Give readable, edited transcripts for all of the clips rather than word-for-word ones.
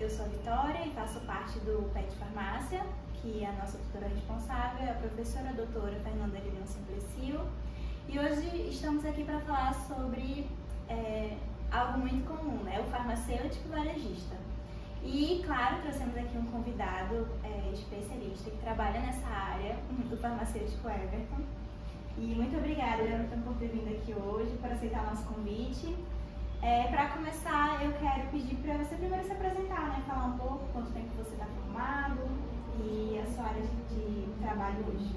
eu sou a Vitória e faço parte do PET Farmácia, que a nossa tutora responsável é a professora doutora Fernanda Lilian Simplicio. E hoje estamos aqui para falar sobre algo muito comum, né? O farmacêutico varejista. E, claro, trouxemos aqui um convidado especialista que trabalha nessa área, o farmacêutico Everton. E muito obrigada, Everton, por ter vindo aqui hoje, por aceitar o nosso convite. Para começar, eu quero pedir para você primeiro se apresentar, né? Falar um pouco quanto tempo você está formado e a sua área de trabalho hoje.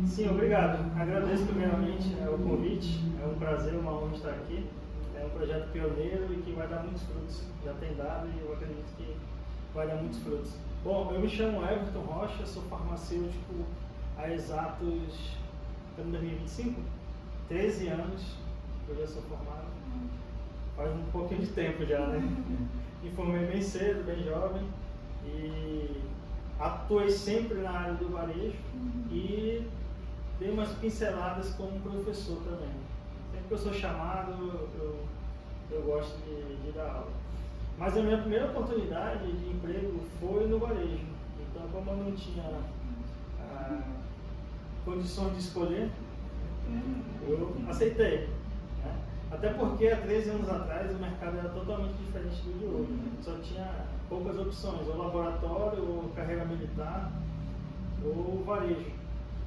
Sim, obrigado. Agradeço primeiramente o convite. É um prazer, uma honra estar aqui. É um projeto pioneiro e que vai dar muitos frutos. Já tem dado e eu acredito que vai dar muitos frutos. Bom, eu me chamo Everton Rocha, sou farmacêutico há exatos, em 2025, 13 anos que eu já sou formado. Faz um pouquinho de tempo já, né? Me formei bem cedo, bem jovem e atuei sempre na área do varejo e dei umas pinceladas como professor também. Sempre que eu sou chamado, eu gosto de dar aula. Mas a minha primeira oportunidade de emprego foi no varejo. Então, como eu não tinha condições de escolher, eu aceitei. Né? Até porque há 13 anos atrás o mercado era totalmente diferente do de hoje. Né? Só tinha poucas opções, ou laboratório, ou carreira militar, ou varejo.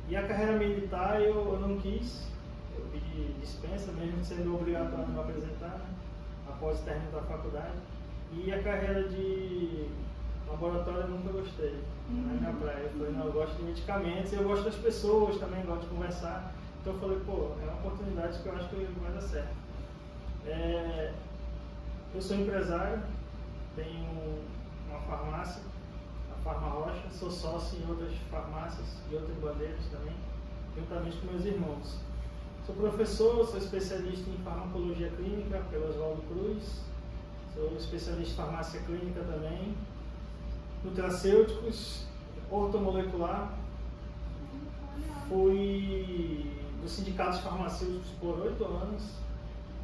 E a carreira militar eu não quis, eu pedi dispensa, mesmo sendo obrigatório a me apresentar, né? Após o término da faculdade. E a carreira de laboratório eu nunca gostei, não é minha praia. Eu falei, não, eu gosto de medicamentos, eu gosto das pessoas também, gosto de conversar. Então eu falei, pô, é uma oportunidade que eu acho que vai dar certo. Eu sou empresário, tenho uma farmácia, a Farma Rocha, sou sócio em outras farmácias e outras bandeiras também, juntamente com meus irmãos. Sou professor, sou especialista em farmacologia clínica pela Oswaldo Cruz, sou especialista em farmácia clínica também, nutracêuticos, ortomolecular. Fui do Sindicato de Farmacêuticos por 8 anos,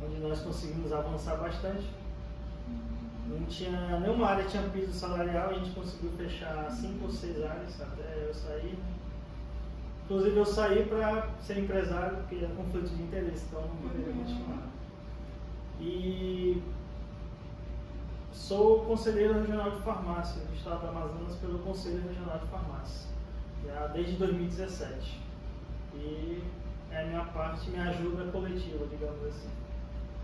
onde nós conseguimos avançar bastante. Não tinha nenhuma área, tinha piso salarial, a gente conseguiu fechar 5 ou 6 áreas até eu sair. Inclusive eu saí para ser empresário, porque é conflito de interesse, então não poderia continuar. E sou conselheiro regional de farmácia do estado do Amazonas pelo Conselho Regional de Farmácia, já desde 2017. E é a minha parte, minha ajuda coletiva, digamos assim.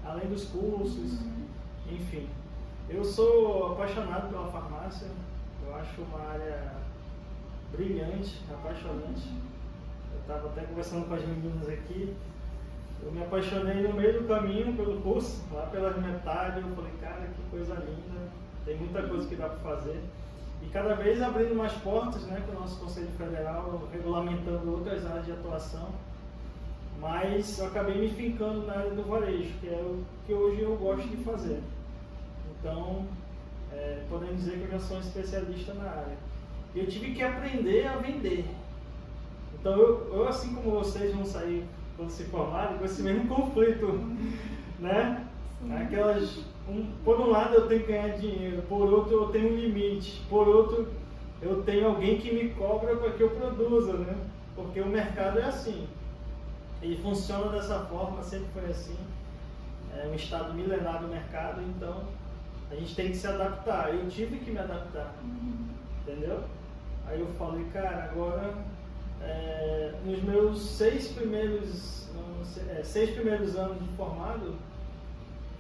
Além dos cursos, enfim. Eu sou apaixonado pela farmácia, eu acho uma área brilhante, apaixonante. Eu estava até conversando com as meninas aqui, eu me apaixonei no meio do caminho pelo curso, lá pelas metades, eu falei, cara, que coisa linda, tem muita coisa que dá para fazer. E cada vez abrindo mais portas, né, com o nosso Conselho Federal, regulamentando outras áreas de atuação. Mas eu acabei me fincando na área do varejo, que é o que hoje eu gosto de fazer. Então, podemos dizer que eu já sou um especialista na área. E eu tive que aprender a vender. Então, eu assim como vocês vão sair quando se formarem, com esse mesmo conflito, né? Por um lado eu tenho que ganhar dinheiro, por outro eu tenho um limite, por outro eu tenho alguém que me cobra para que eu produza, né? Porque o mercado é assim. Ele funciona dessa forma, sempre foi assim. É um estado milenar do mercado, então a gente tem que se adaptar. Eu tive que me adaptar, entendeu? Aí eu falei, cara, agora nos meus 6 primeiros anos de formado,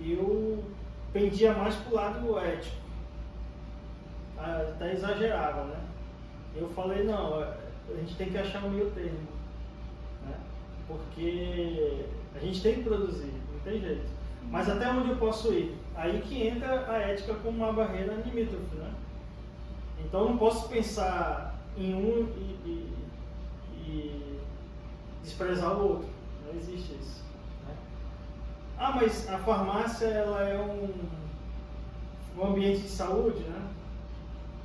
eu pendia mais para o lado ético, até exagerava, né? Eu falei, não, a gente tem que achar um meio termo, né? Porque a gente tem que produzir, não tem jeito. Mas até onde eu posso ir? Aí que entra a ética como uma barreira limítrofe, né? Então eu não posso pensar em um e desprezar o outro, não existe isso, né? Ah, mas a farmácia ela é um ambiente de saúde, né?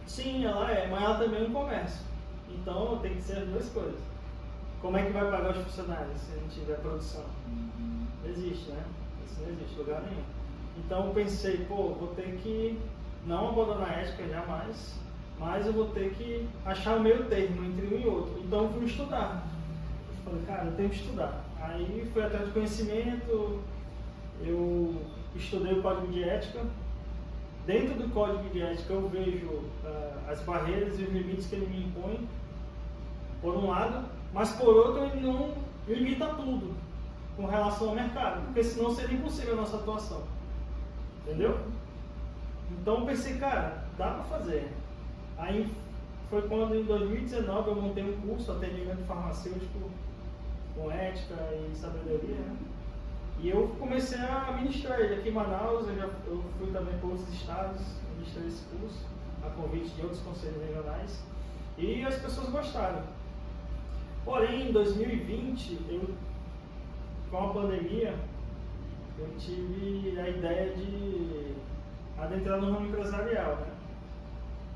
Sim, ela é, mas ela também é um comércio. Então tem que ser as duas coisas. Como é que vai pagar os funcionários se não tiver produção? Não existe, né? Isso não existe em lugar nenhum. Então eu pensei, pô, vou ter que não abandonar a ética jamais, mas eu vou ter que achar o meio termo entre um e outro. Então eu fui estudar. Eu falei, cara, eu tenho que estudar. Aí fui atrás de conhecimento, eu estudei o código de ética. Dentro do código de ética eu vejo as barreiras e os limites que ele me impõe, por um lado, mas por outro ele não limita tudo com relação ao mercado, porque senão seria impossível a nossa atuação. Entendeu? Então eu pensei, cara, dá pra fazer. Aí foi quando em 2019 eu montei um curso, atendimento farmacêutico com ética e sabedoria, né? E eu comecei a ministrar ele aqui em Manaus. Eu fui também para outros estados, ministrei esse curso, a convite de outros conselhos regionais, e as pessoas gostaram. Porém, em 2020, com a pandemia, eu tive a ideia de adentrar no ramo empresarial, né?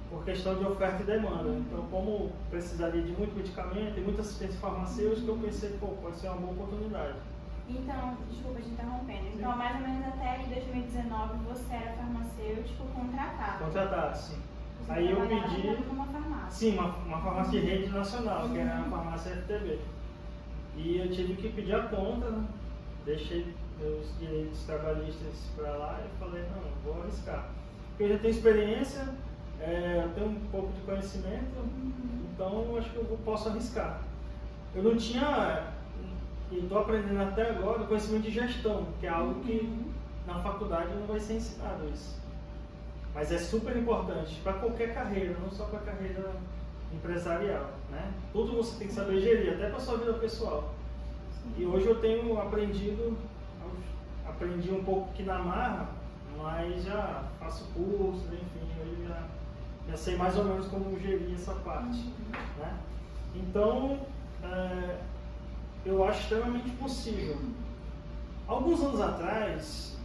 Por questão de oferta e demanda. Então, como precisaria de muito medicamento e muita assistência farmacêutica, eu pensei, pode ser uma boa oportunidade. Então, desculpa te interrompendo. Então, mais ou menos até 2019 você era farmacêutico contratado. Contratado, sim. Você aí eu pedi. Numa farmácia. Sim, uma farmácia de rede nacional, que era a farmácia FTB. E eu tive que pedir a conta, né? Deixei meus direitos trabalhistas para lá e falei, não, vou arriscar. Porque eu já tenho experiência, eu tenho um pouco de conhecimento, então eu acho que eu posso arriscar. Eu não tinha, e estou aprendendo até agora, conhecimento de gestão, que é algo que na faculdade não vai ser ensinado isso. Mas é super importante para qualquer carreira, não só para a carreira empresarial, né? Tudo você tem que saber gerir, até para a sua vida pessoal. E hoje eu tenho aprendi um pouco aqui na marra, mas já faço cursos, enfim, eu já sei mais ou menos como gerir essa parte, né? Então, eu acho extremamente possível. Alguns anos atrás,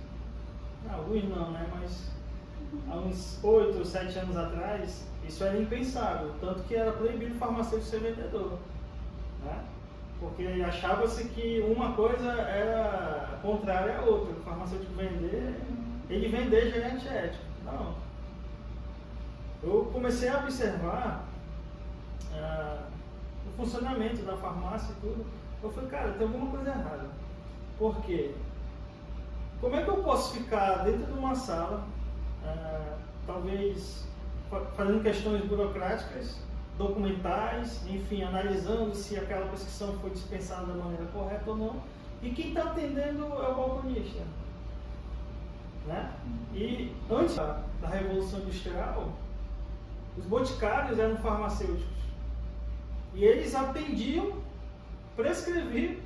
alguns não, né? Mas há uns 8 ou 7 anos atrás, isso era impensável, tanto que era proibido o farmacêutico ser vendedor, né? Porque achava-se que uma coisa era contrária à outra. O farmacêutico vender já é antiético. Não. Eu comecei a observar o funcionamento da farmácia e tudo. Eu falei, cara, tem alguma coisa errada. Por quê? Como é que eu posso ficar dentro de uma sala, talvez fazendo questões burocráticas, documentais, enfim, analisando se aquela prescrição foi dispensada da maneira correta ou não, e quem está atendendo é o balconista, né? E antes da Revolução Industrial, os boticários eram farmacêuticos e eles atendiam, prescreviam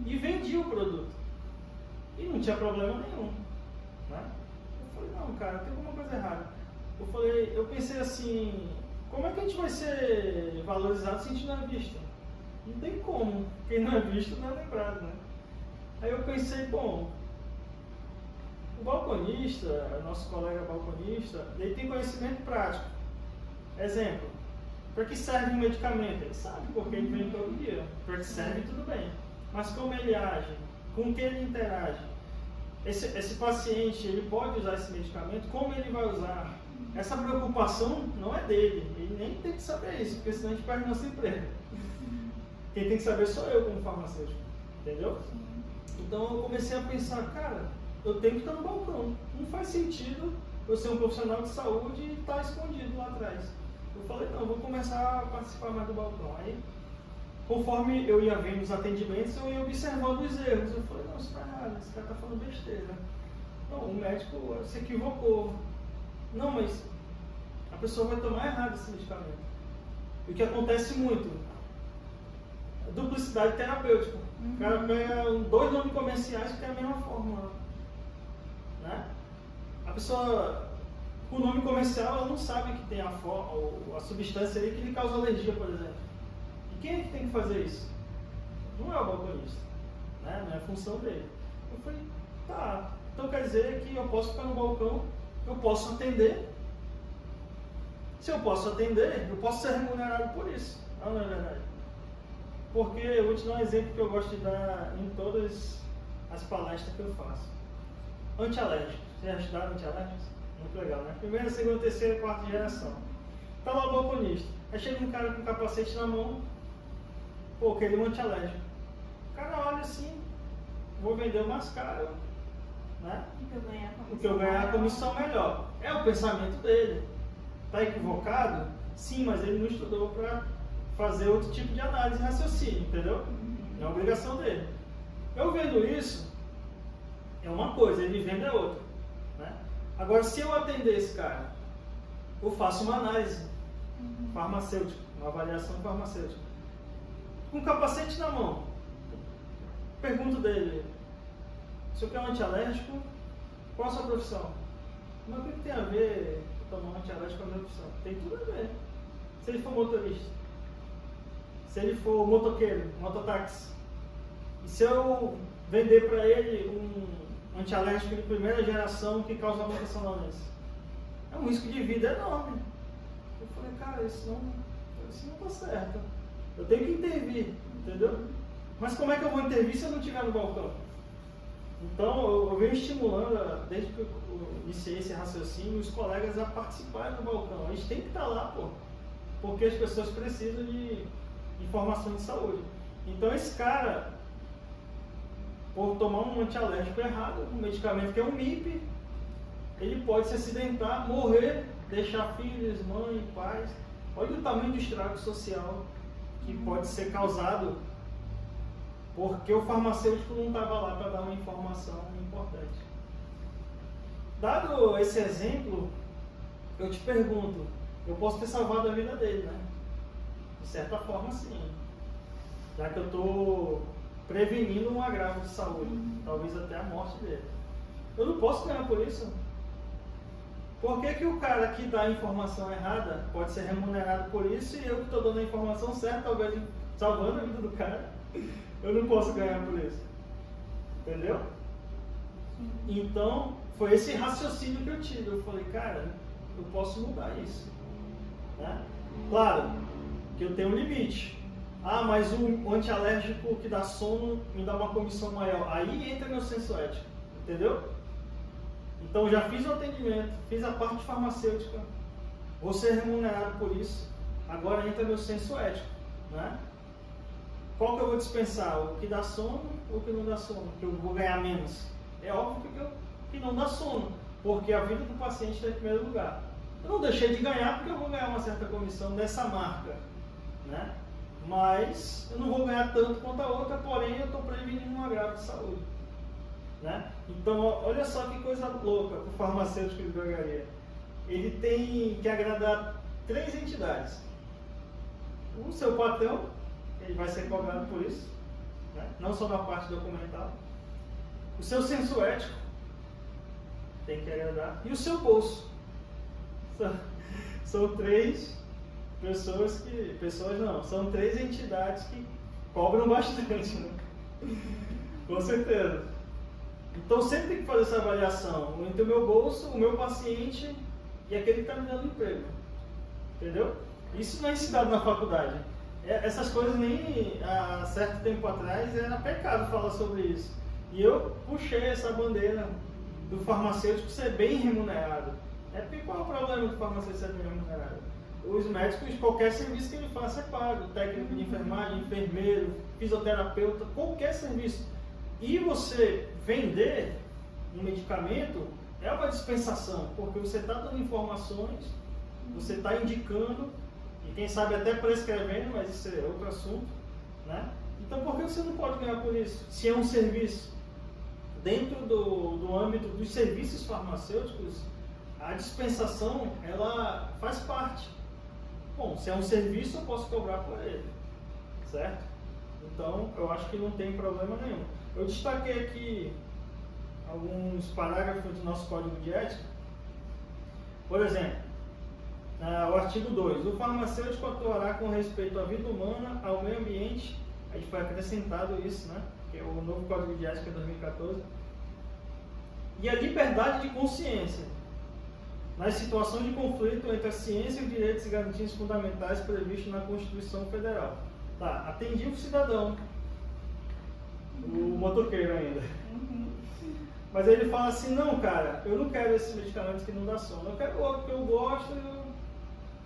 e vendiam o produto e não tinha problema nenhum, né? Eu falei, não, cara, tem alguma coisa errada. Eu pensei assim, como é que a gente vai ser valorizado se a gente não é visto? Não tem como. Quem não é visto não é lembrado, né? Aí eu pensei, bom, o balconista, nosso colega balconista, ele tem conhecimento prático. Exemplo, para que serve um medicamento? Ele sabe porque ele vem todo dia. Para que serve, tudo bem. Mas como ele age? Com quem ele interage? Esse paciente, ele pode usar esse medicamento? Como ele vai usar? Essa preocupação não é dele, ele nem tem que saber isso, porque senão a gente perde nosso emprego. Quem tem que saber sou eu como farmacêutico, entendeu? Então eu comecei a pensar, cara, eu tenho que estar no balcão. Não faz sentido eu ser um profissional de saúde e estar escondido lá atrás. Eu falei, não, eu vou começar a participar mais do balcão. Aí, conforme eu ia vendo os atendimentos, eu ia observando os erros. Eu falei, não, isso está errado, esse cara está falando besteira. Não, o médico se equivocou. Não, mas a pessoa vai tomar errado esse medicamento. O que acontece muito, duplicidade terapêutica. O cara pega 2 nomes comerciais que tem a mesma fórmula, né? A pessoa com o nome comercial, ela não sabe que tem a substância ali que lhe causa alergia, por exemplo. E quem é que tem que fazer isso? Não é o balconista, né? Não é a função dele. Eu falei, tá, então quer dizer que eu posso ficar no balcão, eu posso atender. Se eu posso atender, eu posso ser remunerado por isso. Não é verdade? Porque eu vou te dar um exemplo que eu gosto de dar em todas as palestras que eu faço. Antialérgicos. Vocês já estudaram antialérgicos? Muito legal, né? Primeira, segunda, terceira, quarta geração. Tá lá o balconista. Aí chega um cara com capacete na mão, pô, queria um antialérgico. O cara olha assim, vou vender o mais caro, né? O que eu ganhar a comissão melhor. É o pensamento dele. Tá equivocado? Sim, mas ele não estudou para fazer outro tipo de análise e raciocínio, entendeu? É a obrigação dele. Eu vendo isso, é uma coisa, ele vende é outra, né? Agora, se eu atender esse cara, eu faço uma análise farmacêutica, uma avaliação farmacêutica, com capacete na mão. Pergunto dele, se eu quero um antialérgico, qual a sua profissão? Mas o que tem a ver tomar um antialérgico com a minha profissão? Tem tudo a ver. Se ele for motorista, se ele for motoqueiro, mototáxi, e se eu vender para ele um antialérgico de primeira geração que causa mutação na doença, é um risco de vida enorme. Eu falei, cara, isso não está certo. Eu tenho que intervir, entendeu? Mas como é que eu vou intervir se eu não estiver no balcão? Então, eu venho estimulando, desde que eu iniciei esse raciocínio, os colegas a participarem do balcão. A gente tem que estar lá, pô, porque as pessoas precisam de informação de saúde. Então, esse cara, por tomar um antialérgico errado, um medicamento que é um MIP, ele pode se acidentar, morrer, deixar filhos, mãe, pais. Olha o tamanho do estrago social que pode ser causado porque o farmacêutico não estava lá para dar uma informação importante. Dado esse exemplo, eu te pergunto, eu posso ter salvado a vida dele, né? De certa forma, sim. Já que eu estou prevenindo um agravo de saúde, talvez até a morte dele. Eu não posso ganhar por isso. Por que o cara que dá a informação errada pode ser remunerado por isso e eu que estou dando a informação certa, talvez salvando a vida do cara, eu não posso ganhar por isso? Entendeu? Então, foi esse raciocínio que eu tive. Eu falei, cara, eu posso mudar isso, né? Claro que eu tenho um limite. Ah, mas o antialérgico que dá sono me dá uma comissão maior. Aí entra meu senso ético, entendeu? Então já fiz o atendimento, fiz a parte farmacêutica, vou ser remunerado por isso. Agora entra meu senso ético, né? Qual que eu vou dispensar? O que dá sono ou o que não dá sono? Que eu vou ganhar menos? É óbvio que não dá sono, porque a vida do paciente está em primeiro lugar. Eu não deixei de ganhar porque eu vou ganhar uma certa comissão dessa marca, né? Mas eu não vou ganhar tanto quanto a outra, porém eu estou prevenindo um agravo de saúde, né? Então, olha só que coisa louca o farmacêutico de drogaria. Ele tem que agradar 3 entidades. O seu patrão, ele vai ser cobrado por isso, né? Não só na parte documental. O seu senso ético tem que agradar. E o seu bolso. São 3 são 3 entidades que cobram bastante, né? Com certeza. Então sempre tem que fazer essa avaliação entre o meu bolso, o meu paciente e aquele que está me dando emprego. Entendeu? Isso não é ensinado na faculdade. Essas coisas nem há certo tempo atrás era pecado falar sobre isso. E eu puxei essa bandeira do farmacêutico ser bem remunerado. Porque qual é o problema do farmacêutico ser bem remunerado? Os médicos, qualquer serviço que ele faça é pago. Técnico de enfermagem, enfermeiro, fisioterapeuta, qualquer serviço. E você vender um medicamento é uma dispensação, porque você está dando informações, você está indicando, e quem sabe até prescrevendo, mas isso é outro assunto, né? Então por que você não pode ganhar por isso? Se é um serviço. Dentro do âmbito dos serviços farmacêuticos, a dispensação, ela faz parte. Bom, se é um serviço, eu posso cobrar por ele, certo? Então, eu acho que não tem problema nenhum. Eu destaquei aqui alguns parágrafos do nosso Código de Ética. Por exemplo, o artigo 2. O farmacêutico atuará com respeito à vida humana, ao meio ambiente. A gente foi acrescentado isso, né? Que é o novo Código de Ética de 2014. E a liberdade de consciência, nas situações de conflito entre a ciência e os direitos e garantias fundamentais previstos na Constituição Federal. Tá, atendi o cidadão, o motoqueiro ainda. Mas aí ele fala assim, não cara, eu não quero esse medicamento que não dá sono, eu quero outro que eu gosto,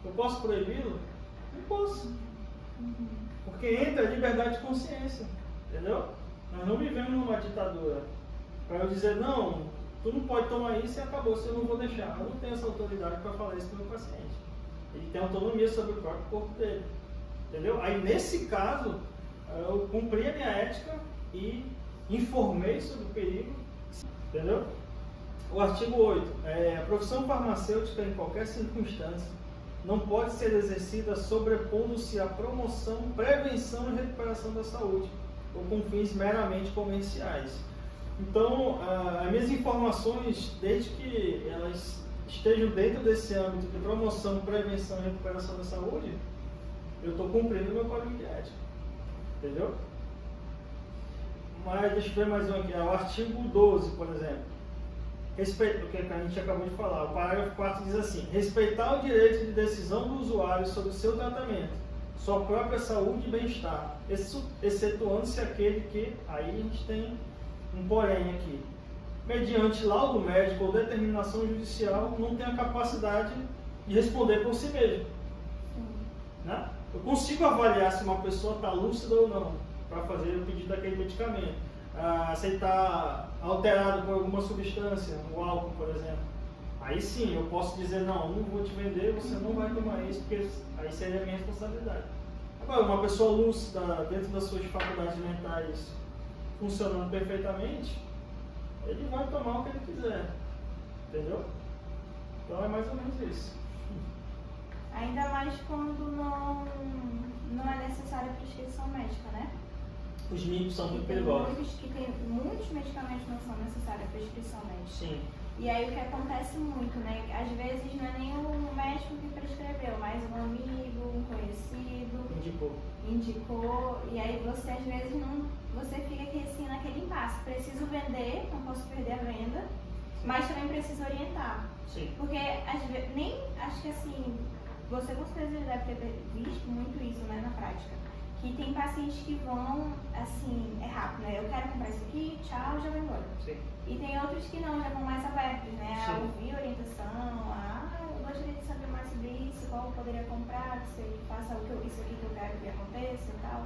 eu posso proibi-lo? Não posso. Porque entra a liberdade de consciência, entendeu? Nós não vivemos numa ditadura. Para eu dizer, não, tu não pode tomar isso e acabou, se eu não vou deixar. Eu não tenho essa autoridade para falar isso para o meu paciente. Ele tem autonomia sobre o próprio corpo dele. Entendeu? Aí nesse caso, eu cumpri a minha ética e informei sobre o perigo. Entendeu? O artigo 8. A profissão farmacêutica em qualquer circunstância não pode ser exercida sobrepondo-se à promoção, prevenção e recuperação da saúde, ou com fins meramente comerciais. Então, as minhas informações, desde que elas estejam dentro desse âmbito de promoção, prevenção e recuperação da saúde, eu estou cumprindo o meu código de ética. Entendeu? Mas deixa eu ver mais um aqui. O artigo 12, por exemplo. Respeito, o que a gente acabou de falar. O parágrafo 4 diz assim: respeitar o direito de decisão do usuário sobre o seu tratamento, sua própria saúde e bem-estar, excetuando-se aquele que, aí a gente tem um porém aqui, mediante laudo médico ou determinação judicial, não tem a capacidade de responder por si mesmo. Né? Eu consigo avaliar se uma pessoa está lúcida ou não, para fazer o pedido daquele medicamento. Se ele está alterado por alguma substância, o álcool, por exemplo. Aí sim, eu posso dizer, não vou te vender, você não vai tomar isso, porque aí seria a minha responsabilidade. Agora, uma pessoa lúcida, dentro das suas faculdades mentais, funcionando perfeitamente, ele vai tomar o que ele quiser, entendeu? Então é mais ou menos isso. Ainda mais quando não é necessária a prescrição médica, né? Os MIPs são muito tem perigosos. Muitos medicamentos não são necessários a prescrição médica. Sim. E aí o que acontece muito, né? Às vezes não é nem o médico que prescreveu, mas um amigo, um conhecido indicou, e aí você às vezes não, você fica aqui assim naquele impasse. Preciso vender, não posso perder a venda, mas também preciso orientar. Sim. Porque às vezes, nem acho que assim, você com certeza deve ter visto muito isso, né, na prática. Que tem pacientes que vão, assim, é rápido, né? Eu quero comprar isso aqui, tchau, já vou embora. Sim. E tem outros que não, já vão mais abertos, né? A Sim. ouvir orientação, eu gostaria de saber mais sobre isso, qual eu poderia comprar, se eu faça isso aqui que eu quero que aconteça e tal.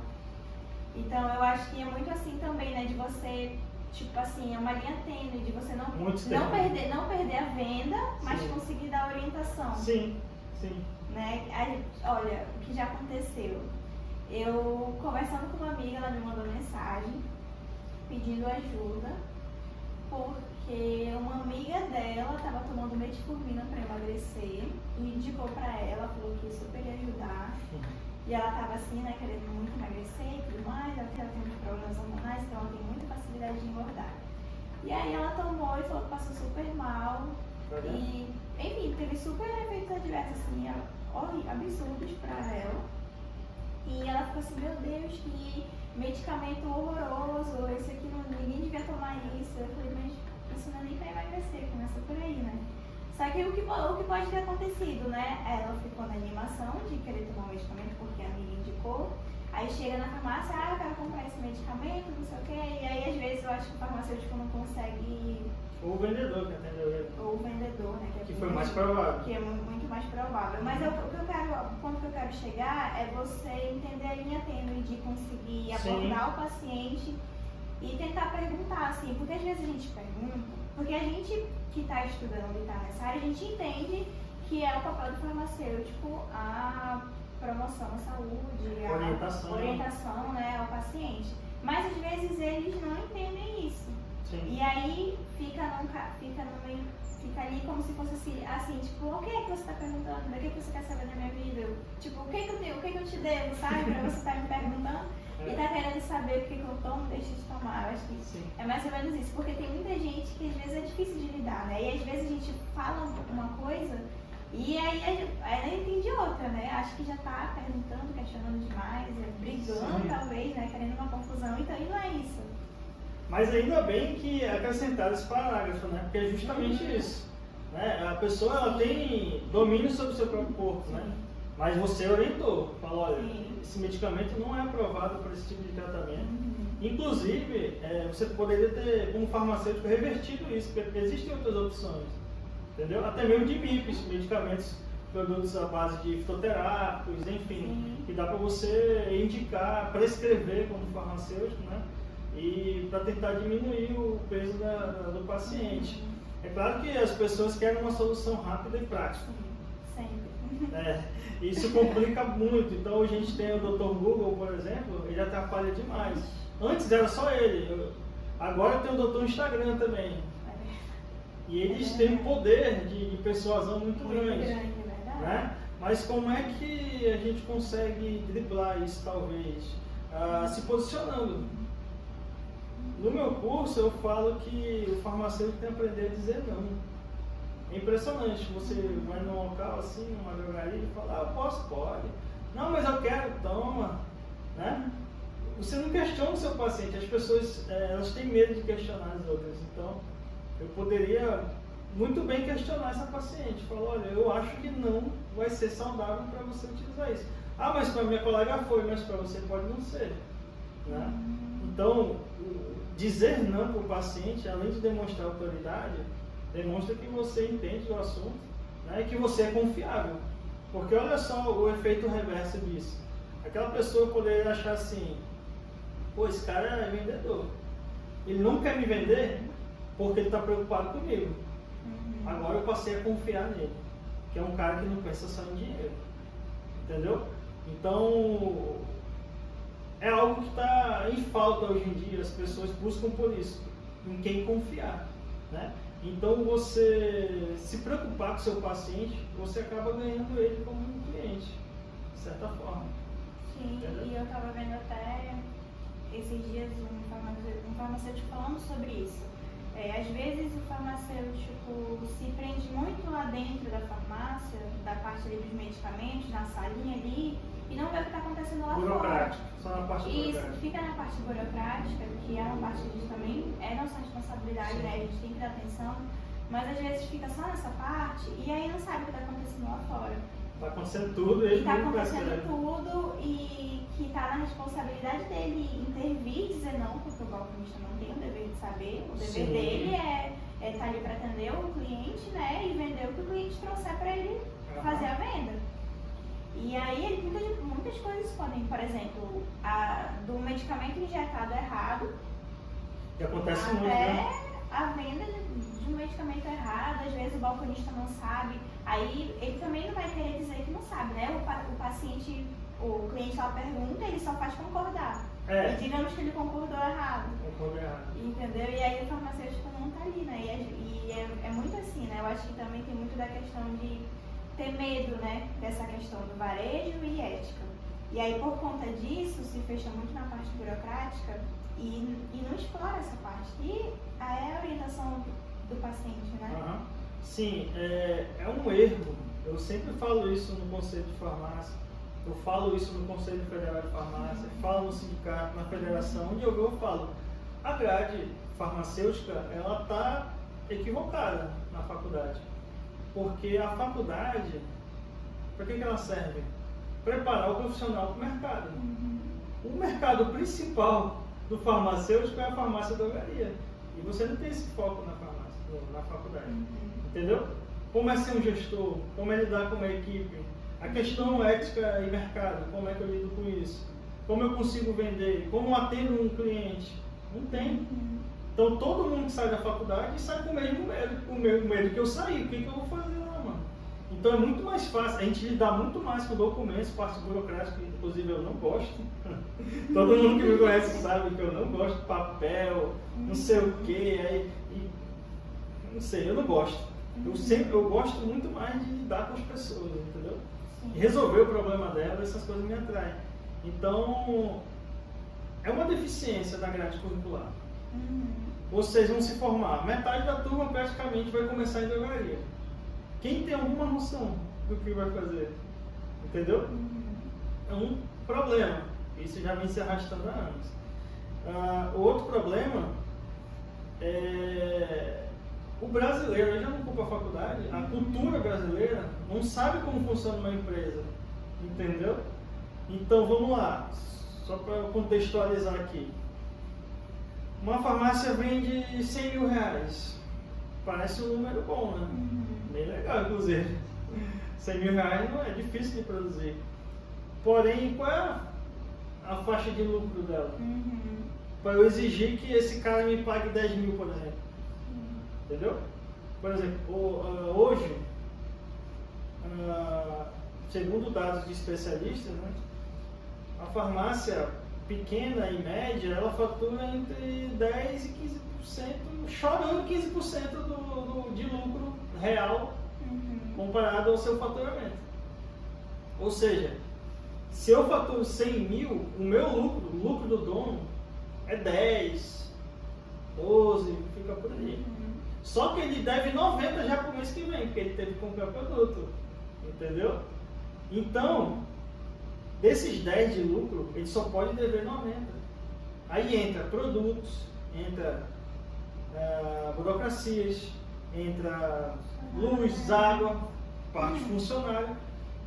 Então, eu acho que é muito assim também, né? De você, tipo assim, é uma linha tênue, de você não perder a venda, mas Sim. conseguir dar orientação. Sim, sim. Né? Olha, o que já aconteceu. Eu, conversando com uma amiga, ela me mandou mensagem pedindo ajuda porque uma amiga dela estava tomando metformina para emagrecer e indicou para ela, falou que super ia ajudar. E ela estava assim, né, querendo muito emagrecer e tudo mais, ela tem muitos problemas hormonais, então ela tem muita facilidade de engordar. E aí ela tomou e falou que passou super mal e, enfim, teve super efeitos adversos assim, absurdos para ela. E ela ficou assim, meu Deus, que medicamento horroroso, esse aqui ninguém devia tomar isso. Eu falei, mas isso não é nem pra emagrecer, começa por aí, né? Só que o que pode ter acontecido, né? Ela ficou na animação de querer tomar o medicamento porque a amiga indicou. Aí chega na farmácia, eu quero comprar esse medicamento, não sei o quê. E aí, às vezes, eu acho que o farmacêutico não consegue... Ou o vendedor que atendeu ele. Ou o vendedor, né? Que foi mais provável. Que é muito mais provável. Mas o ponto que eu quero chegar é você entender a linha tênue de conseguir abordar o paciente e tentar perguntar, assim, porque às vezes a gente pergunta, porque a gente que está estudando e está nessa área, a gente entende que é o papel do farmacêutico a promoção à saúde, a orientação, né, ao paciente. Mas às vezes eles não entendem isso. Sim. E aí fica ali como se fosse assim, tipo, o que é que você está perguntando? O que é que você quer saber da minha vida? Tipo, o que é que eu te devo, sabe? Pra você estar me perguntando e tá querendo saber o que eu tomo, deixa de tomar. Eu acho que é mais ou menos isso, porque tem muita gente que às vezes é difícil de lidar, né? E às vezes a gente fala uma coisa e aí ela entende outra, né? Acho que já tá perguntando, questionando demais, brigando talvez, né? Querendo uma confusão, então e não é isso. Mas ainda bem que acrescentaram esse parágrafo, né? Porque é justamente isso. Né? A pessoa ela tem domínio sobre o seu próprio corpo, né? Mas você orientou, falou, olha, esse medicamento não é aprovado para esse tipo de tratamento. Inclusive, você poderia ter, como farmacêutico, revertido isso, porque existem outras opções, entendeu? Até mesmo de MIPs, medicamentos, produtos à base de fitoterápicos, enfim, que dá para você indicar, prescrever como farmacêutico, né? E para tentar diminuir o peso do paciente. É claro que as pessoas querem uma solução rápida e prática. Sempre. Isso complica muito. Então a gente tem o Dr. Google, por exemplo, ele atrapalha demais. Antes era só ele, agora tem o Dr. Instagram também. E eles têm um poder de persuasão muito grande. Né? Mas como é que a gente consegue driblar isso, talvez? Se posicionando. No meu curso eu falo que o farmacêutico tem que aprender a dizer não. É impressionante, você vai num local assim, numa drogaria e fala, eu posso, pode. Não, mas eu quero, toma. Né? Você não questiona o seu paciente, as pessoas elas têm medo de questionar as outras. Então, eu poderia muito bem questionar essa paciente. Falar, olha, eu acho que não vai ser saudável para você utilizar isso. Ah, mas para minha colega foi, mas para você pode não ser. Né? Então, dizer não para o paciente, além de demonstrar autoridade, demonstra que você entende do assunto, né, e que você é confiável. Porque olha só o efeito reverso disso. Aquela pessoa poderia achar assim, pô, esse cara é vendedor. Ele não quer me vender porque ele está preocupado comigo. Agora eu passei a confiar nele, que é um cara que não pensa só em dinheiro. Entendeu? Então, é algo que está em falta hoje em dia, as pessoas buscam por isso, em quem confiar. Né? Então, você se preocupar com o seu paciente, você acaba ganhando ele como um cliente, de certa forma. Sim, entendeu? E eu estava vendo até esses dias um farmacêutico falando sobre isso. Às vezes o farmacêutico se prende muito lá dentro da farmácia, da parte ali dos medicamentos, na salinha ali, e não vê o que está acontecendo lá burocrático, fora. Só na parte isso, burocrática. Fica na parte burocrática, que é uma parte que a gente também é nossa responsabilidade, né? A gente tem que dar atenção, mas às vezes fica só nessa parte e aí não sabe o que está acontecendo lá fora. Está acontecendo tudo, ele está acontecendo tudo e que está na responsabilidade dele intervir, dizer não, porque o balconista não tem o dever de saber. O dever dele é estar ali para atender o cliente, né, e vender o que o cliente trouxer para ele fazer a venda. E aí muitas coisas podem, por exemplo, do medicamento injetado errado, que acontece até muito, né? A venda de um medicamento errado, às vezes o balconista não sabe, aí ele também não vai querer dizer que não sabe, né? O paciente, o cliente só pergunta, ele só faz concordar. E digamos que ele concordou errado. Concordou errado. Entendeu? E aí o farmacêutico não está ali, né? E é muito assim, né? Eu acho que também tem muito da questão de ter medo, né? Dessa questão do varejo e ética. E aí por conta disso se fecha muito na parte burocrática e não explora essa parte. E aí é a orientação do paciente, né? Sim, é um erro. Eu sempre falo isso no Conselho de Farmácia, eu falo isso no Conselho Federal de Farmácia, falo no sindicato, na federação, onde eu falo. A grade farmacêutica, ela está equivocada na faculdade. Porque a faculdade, para que ela serve? Preparar o profissional para o mercado. O mercado principal do farmacêutico é a farmácia drogaria. E você não tem esse foco na faculdade. Entendeu? Como é ser um gestor, como é lidar com uma equipe, a questão ética e mercado, como é que eu lido com isso, como eu consigo vender, como eu atendo um cliente. Não tem. Então todo mundo que sai da faculdade sai com o mesmo medo que eu saí. O que eu vou fazer lá, mano? Então é muito mais fácil, a gente lidar muito mais com documentos, parte burocrática, que inclusive eu não gosto. Todo mundo que me conhece sabe que eu não gosto de papel, não sei o que, não sei, eu não gosto. Eu gosto muito mais de lidar com as pessoas, entendeu? E resolver o problema dela, essas coisas me atraem. Então, é uma deficiência da grade curricular. Vocês vão se formar, metade da turma praticamente vai começar em drogaria. Quem tem alguma noção do que vai fazer? Entendeu? É um problema. Isso já vem se arrastando há anos. O outro problema é o brasileiro, ele já não culpa a faculdade, a cultura brasileira não sabe como funciona uma empresa. Entendeu? Então vamos lá, só para contextualizar aqui. Uma farmácia vende 100 mil reais. Parece um número bom, né? Bem legal, inclusive. 100 mil reais não é difícil de produzir. Porém, qual é a faixa de lucro dela? Para eu exigir que esse cara me pague 10 mil, por exemplo. Entendeu? Por exemplo, hoje, segundo dados de especialistas, né, a farmácia pequena e média, ela fatura entre 10% e 15%, chorando 15% de lucro real comparado ao seu faturamento. Ou seja, se eu faturo 100 mil, o meu lucro, o lucro do dono, é 10, 12, fica por aí. Só que ele deve 90 já para o mês que vem, porque ele teve que comprar produto. Entendeu? Então, desses 10 de lucro, ele só pode dever 90. Aí entra produtos, entra burocracias, entra luz, água, parte funcionária.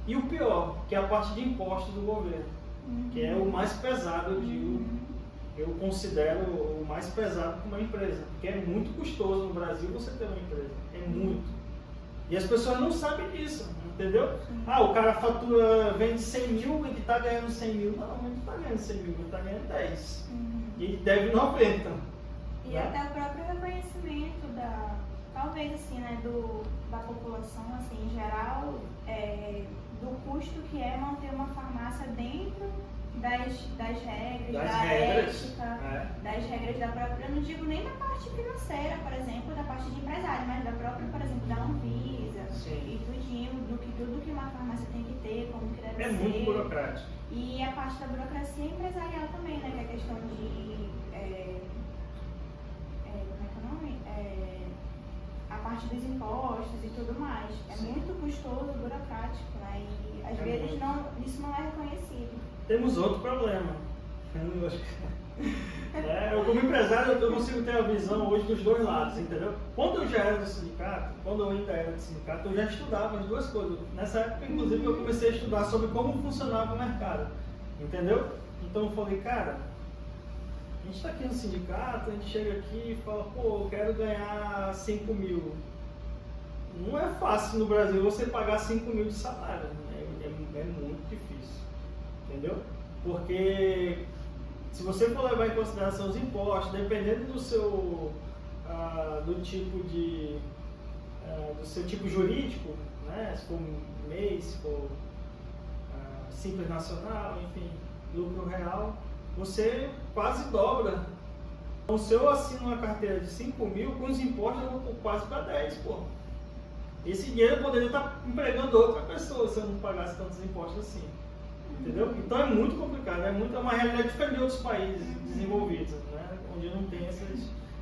E o pior, que é a parte de impostos do governo, que é o mais pesado, eu considero o mais pesado para uma empresa, porque é muito custoso no Brasil você ter uma empresa, é muito. E as pessoas não sabem disso, entendeu? O cara fatura, vende 100 mil, ele está ganhando 100 mil. Não, ele não está ganhando 100 mil, ele está ganhando 10. E ele deve 90. E até o próprio reconhecimento talvez assim, né, da população, assim, em geral, do custo que é manter uma farmácia dentro das regras, ética, das regras da própria, eu não digo nem da parte financeira, por exemplo, da parte de empresário, mas da própria, por exemplo, da Anvisa. Sim. E tudinho, tudo que uma farmácia tem que ter, como que deve ser. É muito burocrático. E a parte da burocracia empresarial também, né, que é a questão de, como é que é o nome? A parte dos impostos e tudo mais. É muito custoso, burocrático, né, e às vezes isso não é reconhecido. Temos outro problema. Eu como empresário, eu consigo ter a visão hoje dos dois lados, entendeu? Quando eu já era do sindicato, quando eu ainda era do sindicato, eu já estudava as duas coisas. Nessa época, inclusive, eu comecei a estudar sobre como funcionava o mercado, entendeu? Então eu falei, cara, a gente está aqui no sindicato, a gente chega aqui e fala, pô, eu quero ganhar 5 mil. Não é fácil no Brasil você pagar 5 mil de salário, é muito difícil. Entendeu? Porque se você for levar em consideração os impostos, dependendo do seu do seu tipo jurídico, né? Se for MEI, se for simples nacional, enfim, lucro real, você quase dobra. Então, se eu assino uma carteira de 5 mil, com os impostos eu vou quase para 10, pô. Esse dinheiro eu poderia estar empregando outra pessoa se eu não pagasse tantos impostos assim. Entendeu? Então é muito complicado, é uma realidade diferente de outros países desenvolvidos, né? Onde não tem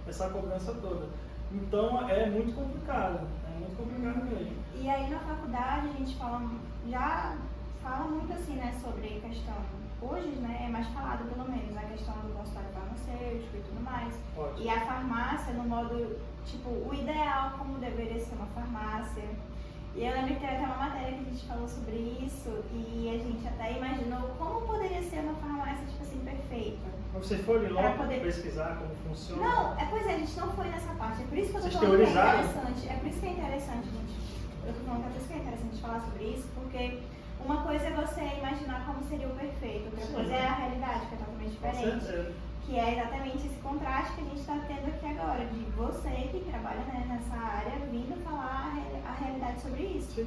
essa cobrança toda. Então é muito complicado mesmo. E aí na faculdade a gente já fala muito assim, né, sobre a questão, hoje, né, é mais falado pelo menos, a questão do consultório farmacêutico e tudo mais. Ótimo. E a farmácia no modo, tipo, o ideal como deveria ser uma farmácia. E eu lembro que teve até uma matéria que a gente falou sobre isso e a gente até imaginou como poderia ser uma farmácia, tipo assim, perfeita. Você foi logo pesquisar como funciona? Não, pois é, a gente não foi nessa parte. É por isso que eu tô Vocês falando que é teorizaram? interessante. É por isso que é interessante, gente. Eu tô falando que é por isso que é interessante falar sobre isso, porque uma coisa é você imaginar como seria o perfeito, outra coisa é a realidade, que é totalmente diferente. Que é exatamente esse contraste que a gente está tendo aqui agora, de você que trabalha, né, nessa área, vindo falar a realidade sobre isso.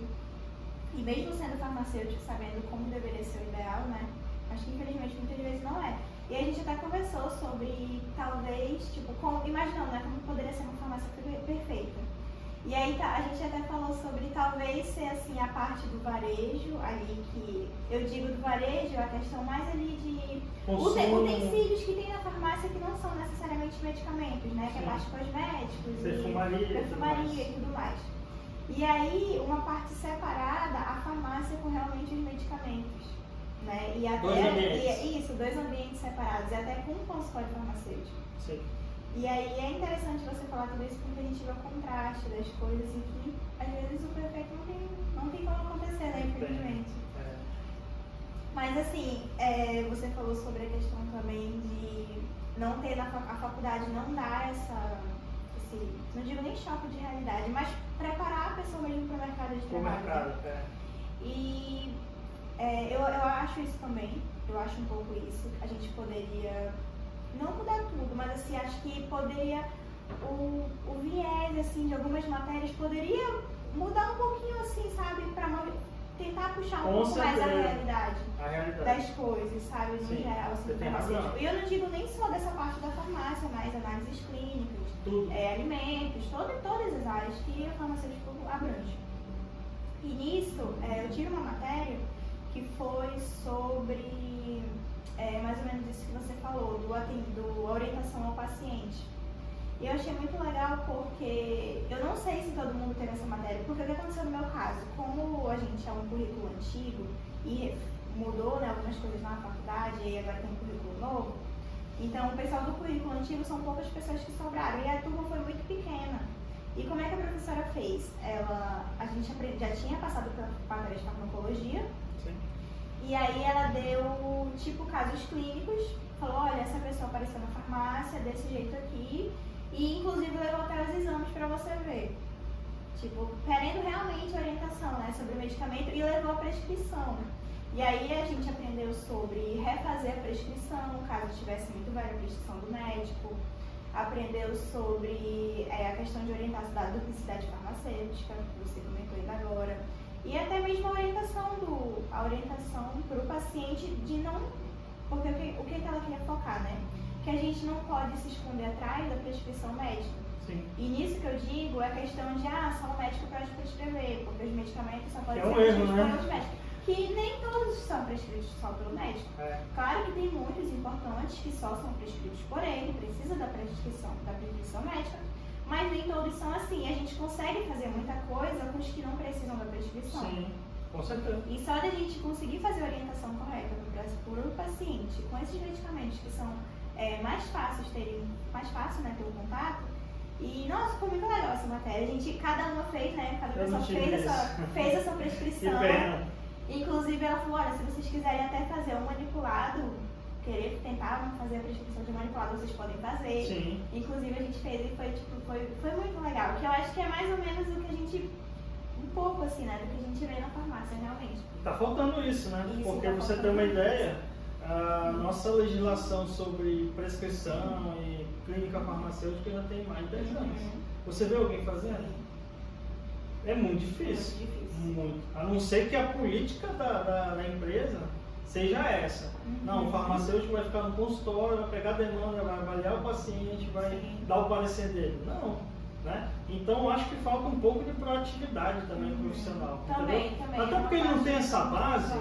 E mesmo sendo farmacêutico, sabendo como deveria ser o ideal, né, acho que infelizmente muitas vezes não é. E a gente até conversou sobre, talvez, tipo, imaginando, né, como poderia ser uma farmácia perfeita. E aí a gente até falou sobre talvez ser assim a parte do varejo ali, que eu digo do varejo, a questão mais ali de utensílios que tem na farmácia que não são necessariamente medicamentos, né? Que é a parte cosméticos, perfumaria e tudo mais. E aí uma parte separada, a farmácia com realmente os medicamentos, né? E até dois ambientes separados, e até com um consultório farmacêutico. Sim. E aí é interessante você falar tudo isso porque a gente vê o contraste das coisas e que às vezes o perfeito não tem como acontecer, né, infelizmente. Mas assim, você falou sobre a questão também de não ter a faculdade não dá não digo nem choque de realidade, mas preparar a pessoa mesmo para o mercado de trabalho. Né? E eu acho isso também, eu acho um pouco isso. A gente poderia, não mudar tudo, mas assim, acho que poderia, o viés assim, de algumas matérias poderia mudar um pouquinho assim, sabe, para tentar puxar um pouco mais a realidade das coisas, sabe, no geral, assim, farmacêutico. E eu não digo nem só dessa parte da farmácia, mas análises clínicas, alimentos, todas as áreas que a farmacêutico abrange. E nisso, eu tive uma matéria que foi sobre mais ou menos isso que você falou, do orientação ao paciente. E eu achei muito legal porque eu não sei se todo mundo teve essa matéria, porque o que aconteceu no meu caso, como a gente é um currículo antigo e mudou, né, algumas coisas na faculdade e agora tem um currículo novo, então o pessoal do currículo antigo são poucas pessoas que sobraram e a turma foi muito pequena. E como é que a professora fez? A gente já tinha passado pela matéria de farmacologia. Sim. E aí ela deu tipo casos clínicos, falou, olha, essa pessoa apareceu na farmácia desse jeito aqui. E inclusive levou até os exames para você ver. Tipo, querendo realmente orientação, né, sobre o medicamento e levou a prescrição. E aí a gente aprendeu sobre refazer a prescrição, caso tivesse muito velha a prescrição do médico. Aprendeu sobre a questão de orientação da duplicidade farmacêutica, que você comentou ainda agora. E até mesmo a orientação para o paciente de não... Porque o que ela queria focar, né? Que a gente não pode se esconder atrás da prescrição médica. Sim. E nisso que eu digo é a questão de, só o médico pode prescrever, porque os medicamentos só podem ser prescritos pelos médicos. Que nem todos são prescritos só pelo médico. Claro que tem muitos importantes que só são prescritos por ele, precisa da prescrição médica, mas nem todos são assim. A gente consegue fazer muita coisa com os que não precisam da prescrição. Sim, com certeza. E só da gente conseguir fazer a orientação correta para o paciente com esses medicamentos que são mais fácil, né, ter o contato. E, nossa, foi muito legal essa matéria. Cada uma fez, né, cada pessoa fez a sua prescrição. Inclusive ela falou, olha, se vocês quiserem até fazer um manipulado, querer tentar fazer a prescrição de um manipulado, vocês podem fazer. Sim. Inclusive a gente fez e foi muito legal. Que eu acho que é mais ou menos o que a gente, um pouco assim, né, do que a gente vê na farmácia, realmente. Tá faltando isso, né? Porque tá você tem uma ideia, a nossa legislação sobre prescrição e clínica farmacêutica já tem mais de 10 anos. Você vê alguém fazendo? É muito difícil. Muito. A não ser que a política da empresa seja essa. Não, o farmacêutico vai ficar no consultório, vai pegar a demanda, vai avaliar o paciente, vai dar o parecer dele. Não. Né? Então acho que falta um pouco de proatividade também profissional. Também. Até porque ele não tem essa base,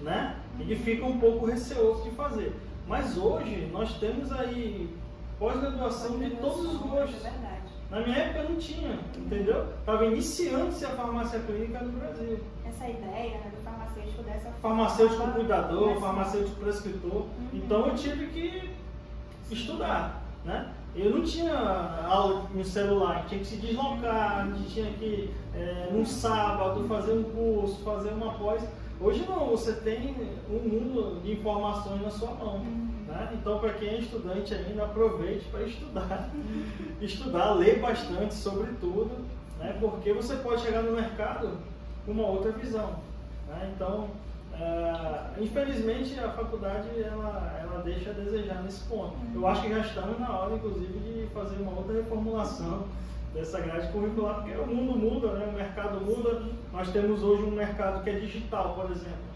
né? Ele fica um pouco receoso de fazer. Mas hoje nós temos aí pós-graduação de todos os gostos. É verdade. Na minha época não tinha, entendeu? Estava iniciando-se a farmácia clínica no Brasil. Essa ideia, né, do farmacêutico dessa forma. Farmacêutico cuidador, farmacêutico prescritor. Então eu tive que estudar, né? Eu não tinha aula no celular, tinha que se deslocar, a gente tinha que, num sábado, fazer um curso, fazer uma pós. Hoje não, você tem um mundo de informações na sua mão. Né? Então, para quem é estudante ainda, aproveite para estudar. Estudar, ler bastante sobre tudo, né? Porque você pode chegar no mercado com uma outra visão. Né? Então, infelizmente, a faculdade ela deixa a desejar nesse ponto. Eu acho que já estamos na hora, inclusive, de fazer uma outra reformulação dessa grade curricular, porque o mundo muda, né? O mercado muda. Nós temos hoje um mercado que é digital, por exemplo.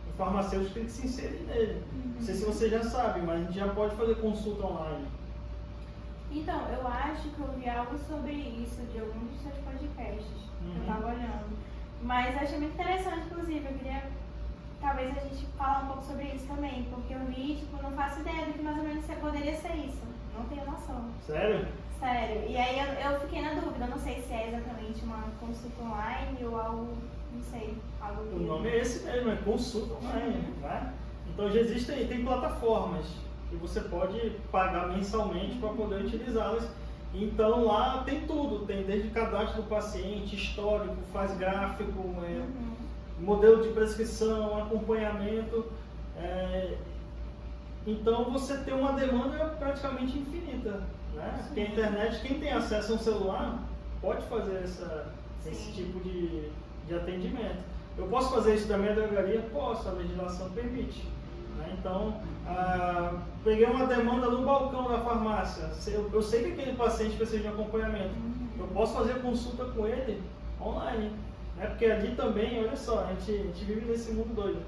O farmacêutico tem que se inserir nele. Não sei se você já sabe, mas a gente já pode fazer consulta online. Então, eu acho que eu vi algo sobre isso de alguns dos seus podcasts que eu estava olhando. Mas eu achei muito interessante, inclusive, eu queria talvez a gente falar um pouco sobre isso também, porque eu vi, não faço ideia do que mais ou menos poderia ser isso. Não tenho noção. Sério? Sério. E aí eu fiquei na dúvida, não sei se é exatamente uma consulta online ou algo, não sei, algo que... O nome é esse mesmo, é consulta online, né? Então já tem plataformas que você pode pagar mensalmente para poder utilizá-las. Então lá tem tudo, tem desde cadastro do paciente, histórico, faz gráfico, modelo de prescrição, acompanhamento. Então você tem uma demanda praticamente infinita, né? Porque a internet, quem tem acesso a um celular, pode fazer esse tipo de atendimento. Eu posso fazer isso da minha drogaria? Posso, a legislação permite. Né? Então, peguei uma demanda no balcão da farmácia. Eu sei que aquele paciente precisa de acompanhamento. Eu posso fazer consulta com ele online. Né? Porque ali também, olha só, a gente vive nesse mundo doido.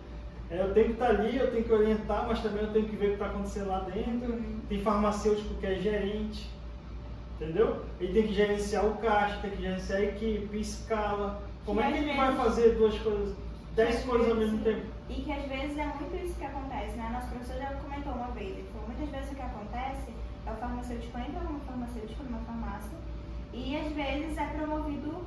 Eu tenho que estar ali, eu tenho que orientar, mas também eu tenho que ver o que está acontecendo lá dentro. Tem farmacêutico que é gerente, entendeu? Ele tem que gerenciar o caixa, tem que gerenciar a equipe, escala. Como é que ele vai fazer 10 coisas ao mesmo tempo? E que às vezes é muito isso que acontece, né? Nosso professor já comentou uma vez, ele falou, muitas vezes o que acontece é o farmacêutico entra numa farmácia, e às vezes é promovido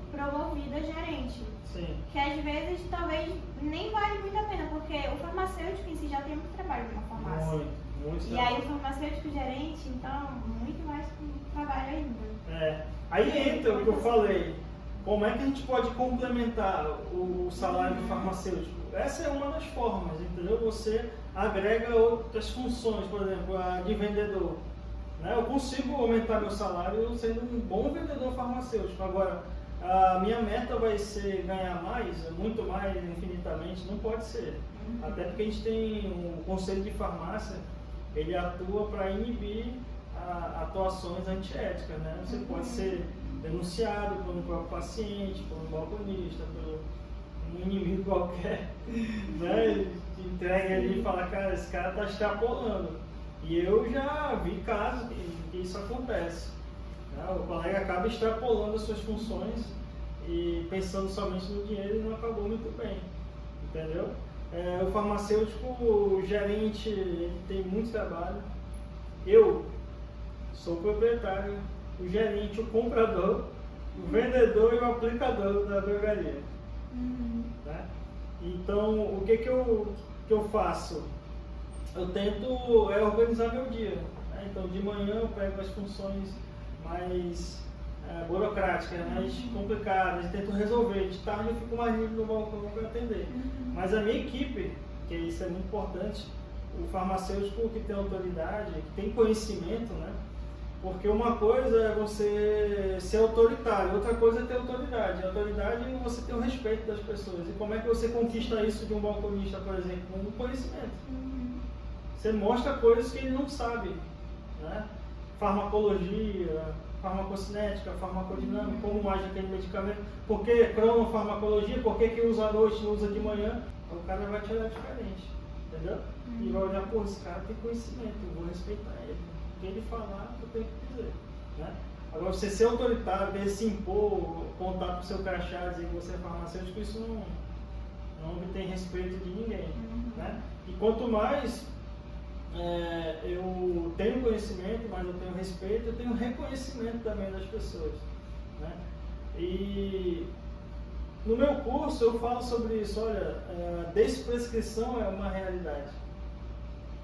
a gerente. Sim. Que às vezes talvez nem vale muito a pena, porque o farmacêutico em si já tem muito trabalho numa farmácia. Muito e aí o farmacêutico gerente, então, muito mais trabalho ainda. Aí entra o que eu falei. Como é que a gente pode complementar o salário do farmacêutico? Essa é uma das formas, entendeu? Você agrega outras funções, por exemplo, a de vendedor. Né? Eu consigo aumentar meu salário sendo um bom vendedor farmacêutico. Agora, a minha meta vai ser ganhar mais, muito mais, infinitamente, não pode ser. Até porque a gente tem um conselho de farmácia, ele atua para inibir atuações antiéticas, né? Você pode ser denunciado por um próprio paciente, por um balconista, por um inimigo qualquer, né? Entrega ali e fala, cara, esse cara está extrapolando. E eu já vi casos que isso acontece. Né? O colega acaba extrapolando as suas funções e pensando somente no dinheiro e não acabou muito bem, entendeu? O farmacêutico, o gerente, ele tem muito trabalho. Eu sou o proprietário, o gerente, o comprador, o vendedor e o aplicador da drogaria. Né? Então, o que eu faço? Eu tento organizar meu dia. Né? Então, de manhã eu pego as funções mais burocráticas, mais complicadas, e tento resolver. De tarde eu fico mais livre no balcão para atender. Mas a minha equipe, que isso é muito importante, o farmacêutico que tem autoridade, que tem conhecimento, né? Porque uma coisa é você ser autoritário, outra coisa é ter autoridade. A autoridade é você ter o respeito das pessoas. E como é que você conquista isso de um balconista, por exemplo? Com o conhecimento. Você mostra coisas que ele não sabe, né? Farmacologia, farmacocinética, farmacodinâmica, como age aquele medicamento, por que cronofarmacologia, por que usa à noite, não usa de manhã, então o cara vai te olhar diferente, entendeu? E vai olhar, pô, esse cara tem conhecimento, eu vou respeitar ele. O que ele falar, eu tenho que dizer, né? Agora, você ser autoritário, querer se impor, contar pro seu crachá, dizer que você é farmacêutico, isso não obtém respeito de ninguém, né? E quanto mais eu tenho conhecimento, mas eu tenho respeito, eu tenho reconhecimento também das pessoas, né? E no meu curso eu falo sobre isso. Olha, desprescrição é uma realidade.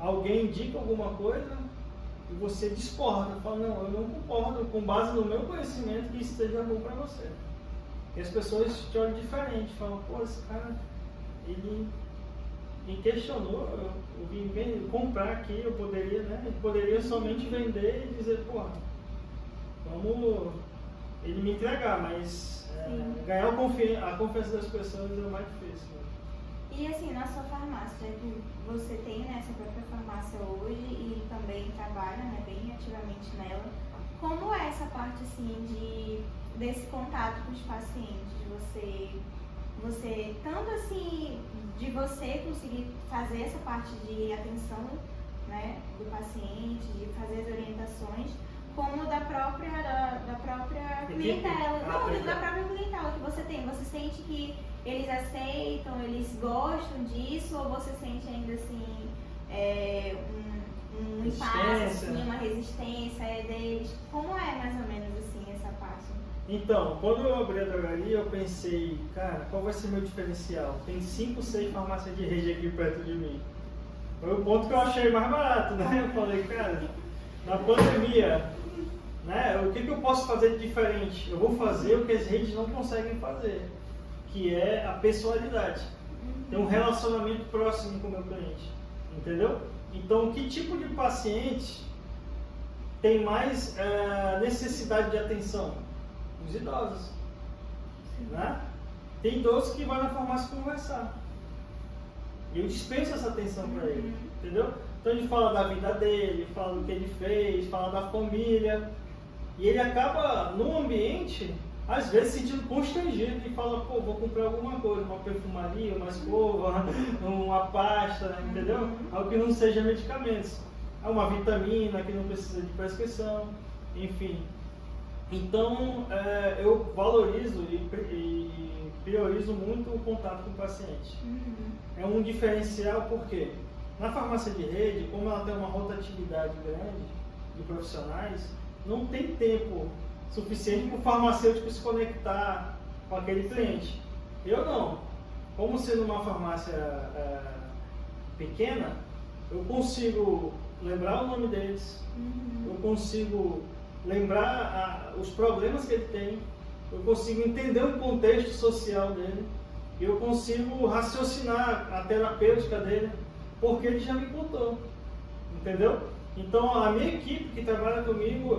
Alguém indica alguma coisa e você discorda, fala, não, eu não concordo, com base no meu conhecimento, que isso seja bom para você. E as pessoas te olham diferente, falam, pô, esse cara, ele me questionou, eu vim comprar aqui, eu poderia, né? Eu poderia somente vender e dizer, pô, vamos ele me entregar, mas ganhar a confiança das pessoas é o mais difícil. Né? E assim, na sua farmácia, já que você tem, né, essa própria farmácia hoje e também trabalha, né, bem ativamente nela, como é essa parte assim desse contato com os pacientes? Você tanto assim de você conseguir fazer essa parte de atenção, né, do paciente, de fazer as orientações, como da própria clientela, da própria clientela que você tem. Você sente que eles aceitam, eles gostam disso, ou você sente ainda assim um impasse, assim, uma resistência deles? Como é mais ou menos assim essa parte? Então, quando eu abri a drogaria, eu pensei, cara, qual vai ser meu diferencial? Tem 5, 6 farmácias de rede aqui perto de mim. Foi o ponto que eu achei mais barato, né? Eu falei, cara, na pandemia, né, o que eu posso fazer de diferente? Eu vou fazer o que as redes não conseguem fazer, que é a pessoalidade. Ter um relacionamento próximo com o meu cliente, entendeu? Então, que tipo de paciente tem mais necessidade de atenção? Os idosos. Né? Tem idosos que vão na farmácia conversar. E eu dispenso essa atenção para ele. Entendeu? Então, a gente fala da vida dele, fala do que ele fez, fala da família. E ele acaba, no ambiente, às vezes sentindo constrangido e fala, pô, vou comprar alguma coisa, uma perfumaria, uma escova, uma pasta, entendeu? Algo que não seja medicamentos. Uma vitamina que não precisa de prescrição, enfim. Então, eu valorizo e priorizo muito o contato com o paciente. É um diferencial porque na farmácia de rede, como ela tem uma rotatividade grande de profissionais, não tem tempo suficiente para o farmacêutico se conectar com aquele cliente. Eu não. Como sendo uma farmácia pequena, eu consigo lembrar o nome deles, eu consigo lembrar os problemas que ele tem, eu consigo entender o contexto social dele, eu consigo raciocinar a terapêutica dele, porque ele já me contou, entendeu? Então, a minha equipe que trabalha comigo,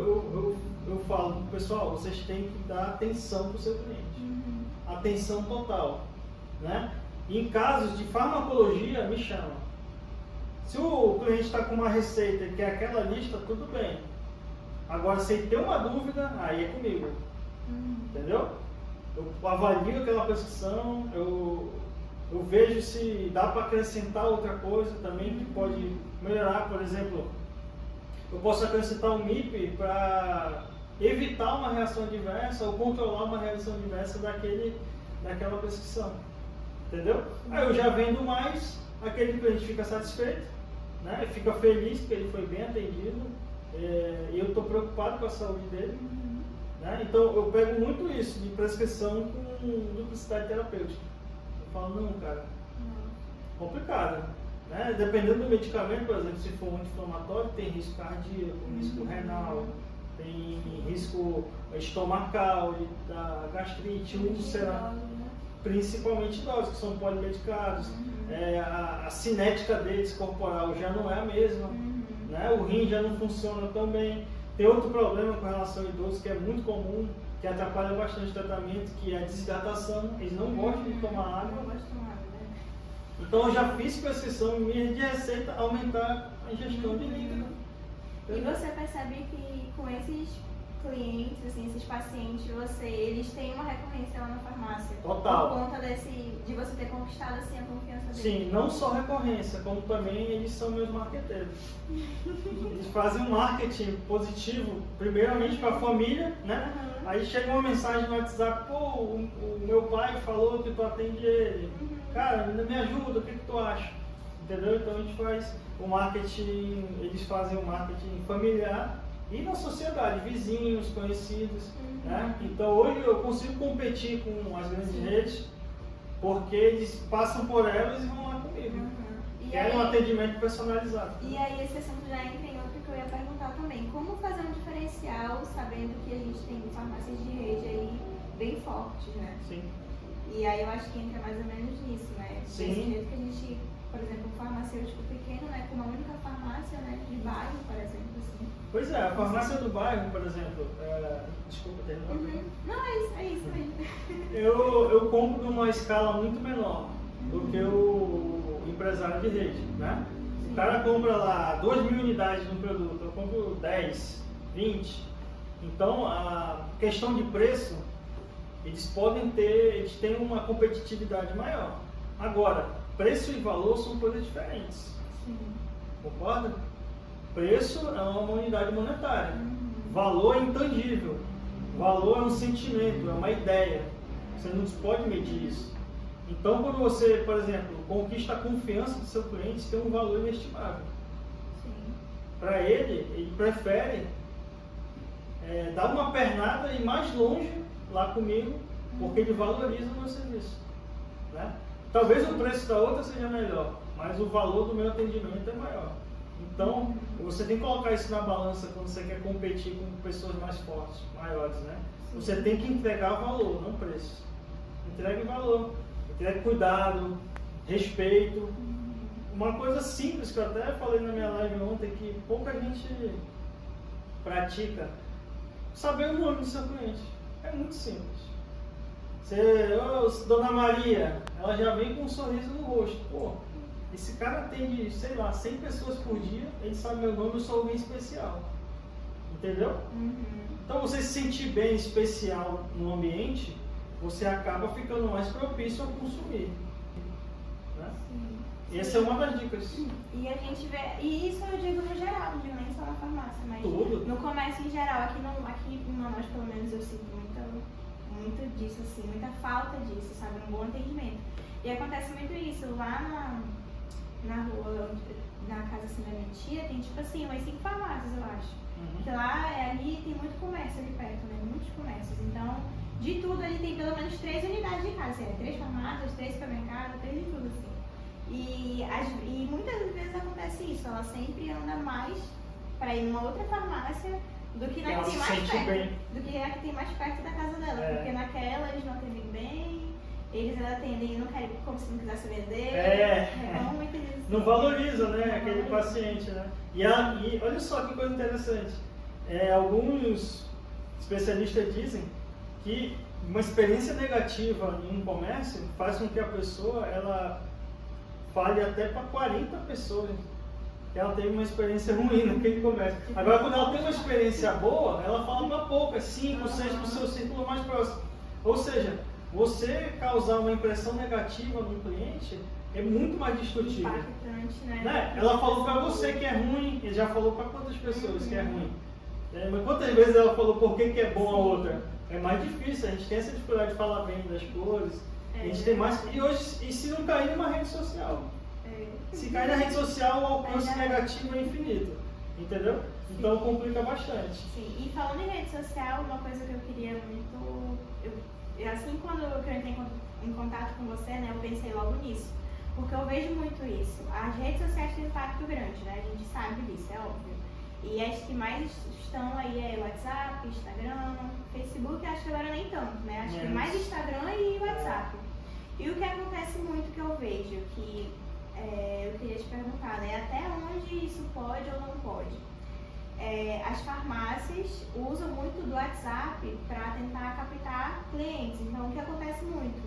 eu falo, pessoal, vocês têm que dar atenção para o seu cliente, atenção total, né? E em casos de farmacologia, me chama. Se o cliente está com uma receita e quer aquela lista, tudo bem. Agora, se ele tem uma dúvida, aí é comigo, entendeu? Eu avalio aquela prescrição, eu vejo se dá para acrescentar outra coisa também que pode melhorar. Por exemplo, eu posso acrescentar um MIP para evitar uma reação adversa ou controlar uma reação adversa daquela prescrição, entendeu? Aí eu já vendo mais, aquele cliente fica satisfeito, né? Fica feliz porque ele foi bem atendido, e eu estou preocupado com a saúde dele, né? Então eu pego muito isso de prescrição com duplicidade terapêutica. Eu falo, não, cara, complicado, né? Dependendo do medicamento, por exemplo, se for um anti-inflamatório, tem risco cardíaco, risco renal, tem risco estomacal, da gastrite, úlcera, principalmente idosos que são polimedicados. A cinética deles corporal já não é a mesma, né? O rim já não funciona tão bem. Tem outro problema com relação ao idoso que é muito comum, que atrapalha bastante o tratamento, que é a desidratação. Eles não gostam de tomar água. Então eu já fiz prescrição minha de receita aumentar a ingestão de líquido. E você percebe que com esses clientes, assim, esses pacientes, eles têm uma recorrência lá na farmácia? Total. Por conta de você ter conquistado assim, a confiança deles? Sim, não só recorrência, como também eles são meus marqueteiros. Eles fazem um marketing positivo, primeiramente para a família, né? Aí chega uma mensagem no WhatsApp, pô, o meu pai falou que tu atende ele. Cara, me ajuda, o que tu acha? Entendeu? Então a gente faz o marketing, eles fazem o marketing familiar e na sociedade, vizinhos, conhecidos, né? Então hoje eu consigo competir com as grandes redes, porque eles passam por elas e vão lá comigo. Querem um atendimento personalizado. E aí esse assunto já entra em outro que eu ia perguntar também. Como fazer um diferencial, sabendo que a gente tem farmácias de rede aí bem fortes, né? Sim. E aí eu acho que entra mais ou menos nisso, né? Sim. Desse jeito que a gente, por exemplo, um farmacêutico pequeno, né? Com uma única farmácia, né? De bairro, por exemplo, assim. Pois é, a farmácia do bairro, por exemplo, desculpa terminar. Não, é isso mesmo. Eu compro numa escala muito menor do que o empresário de rede, né? O cara compra lá 2.000 unidades de um produto, eu compro 10, 20. Então, a questão de preço, eles têm uma competitividade maior. Agora, preço e valor são coisas diferentes. Sim. Concorda? Preço é uma unidade monetária. Valor é intangível. Valor é um sentimento, é uma ideia. Você não pode medir isso. Então, quando você, por exemplo, conquista a confiança do seu cliente, tem um valor inestimável. Para ele prefere dar uma pernada e ir mais longe lá comigo, porque ele valoriza o meu serviço, né? Talvez o preço da outra seja melhor, mas o valor do meu atendimento é maior. Então, você tem que colocar isso na balança quando você quer competir com pessoas mais fortes, maiores, né? Você tem que entregar valor, não preço. Entregue valor, entregue cuidado, respeito. uma coisa simples que eu até falei na minha live ontem, que pouca gente pratica, saber o nome do seu cliente. É muito simples. Dona Maria, ela já vem com um sorriso no rosto. Pô, esse cara atende, sei lá, 100 pessoas por dia, ele sabe meu nome, eu sou alguém especial. Entendeu? Então você se sentir bem, especial no ambiente, você acaba ficando mais propício a consumir. Né? Essa é uma das dicas. E a gente vê, e isso eu digo no geral, não digo nem só na farmácia, mas tudo. No comércio em geral, aqui em Manaus pelo menos eu sinto muito disso, assim, muita falta disso, sabe? Um bom atendimento. E acontece muito isso, lá na rua, na casa assim da minha tia, tem tipo assim, umas 5 farmácias, eu acho. Porque lá, ali tem muito comércio ali perto, né? Muitos comércios. Então, de tudo ali tem pelo menos 3 unidades de casa, assim, 3 farmácias, 3 supermercados, 3 de tudo, assim. E muitas vezes acontece isso, ela sempre anda mais para ir numa outra farmácia do que na que tem mais perto, do que a que tem mais perto da casa dela, porque naquela eles não atendem bem, eles atendem e não querem como se não quisesse vender, muito disso. Não valoriza, né, aquele paciente, né? E olha só que coisa interessante, alguns especialistas dizem que uma experiência negativa em um comércio faz com que a pessoa, ela fale até para 40 pessoas. Ela teve uma experiência ruim naquele comércio. Agora, quando ela tem uma experiência boa, ela fala para poucas, 5, 6 para o seu círculo mais próximo. Ou seja, você causar uma impressão negativa no cliente é muito mais destrutível. Impactante, né? Ela falou para você que é ruim, e já falou para quantas pessoas que é ruim? Mas quantas vezes ela falou por que é bom a outra? É mais difícil, a gente tem essa dificuldade de falar bem das coisas. A gente tem mais. E hoje, e se não cair numa rede social? Se cair na rede social, o alcance negativo é infinito. Entendeu? Então complica bastante. Sim, e falando em rede social, uma coisa que eu queria muito. Assim, quando eu entrei em contato com você, né, eu pensei logo nisso. Porque eu vejo muito isso. As redes sociais têm um impacto grande, né? A gente sabe disso, é óbvio. E as que mais estão aí é WhatsApp, Instagram, Facebook, acho que agora nem tanto, né? Acho que mais Instagram e WhatsApp. E o que acontece muito que eu vejo, que eu queria te perguntar, né? Até onde isso pode ou não pode? As farmácias usam muito do WhatsApp para tentar captar clientes. Então, o que acontece muito?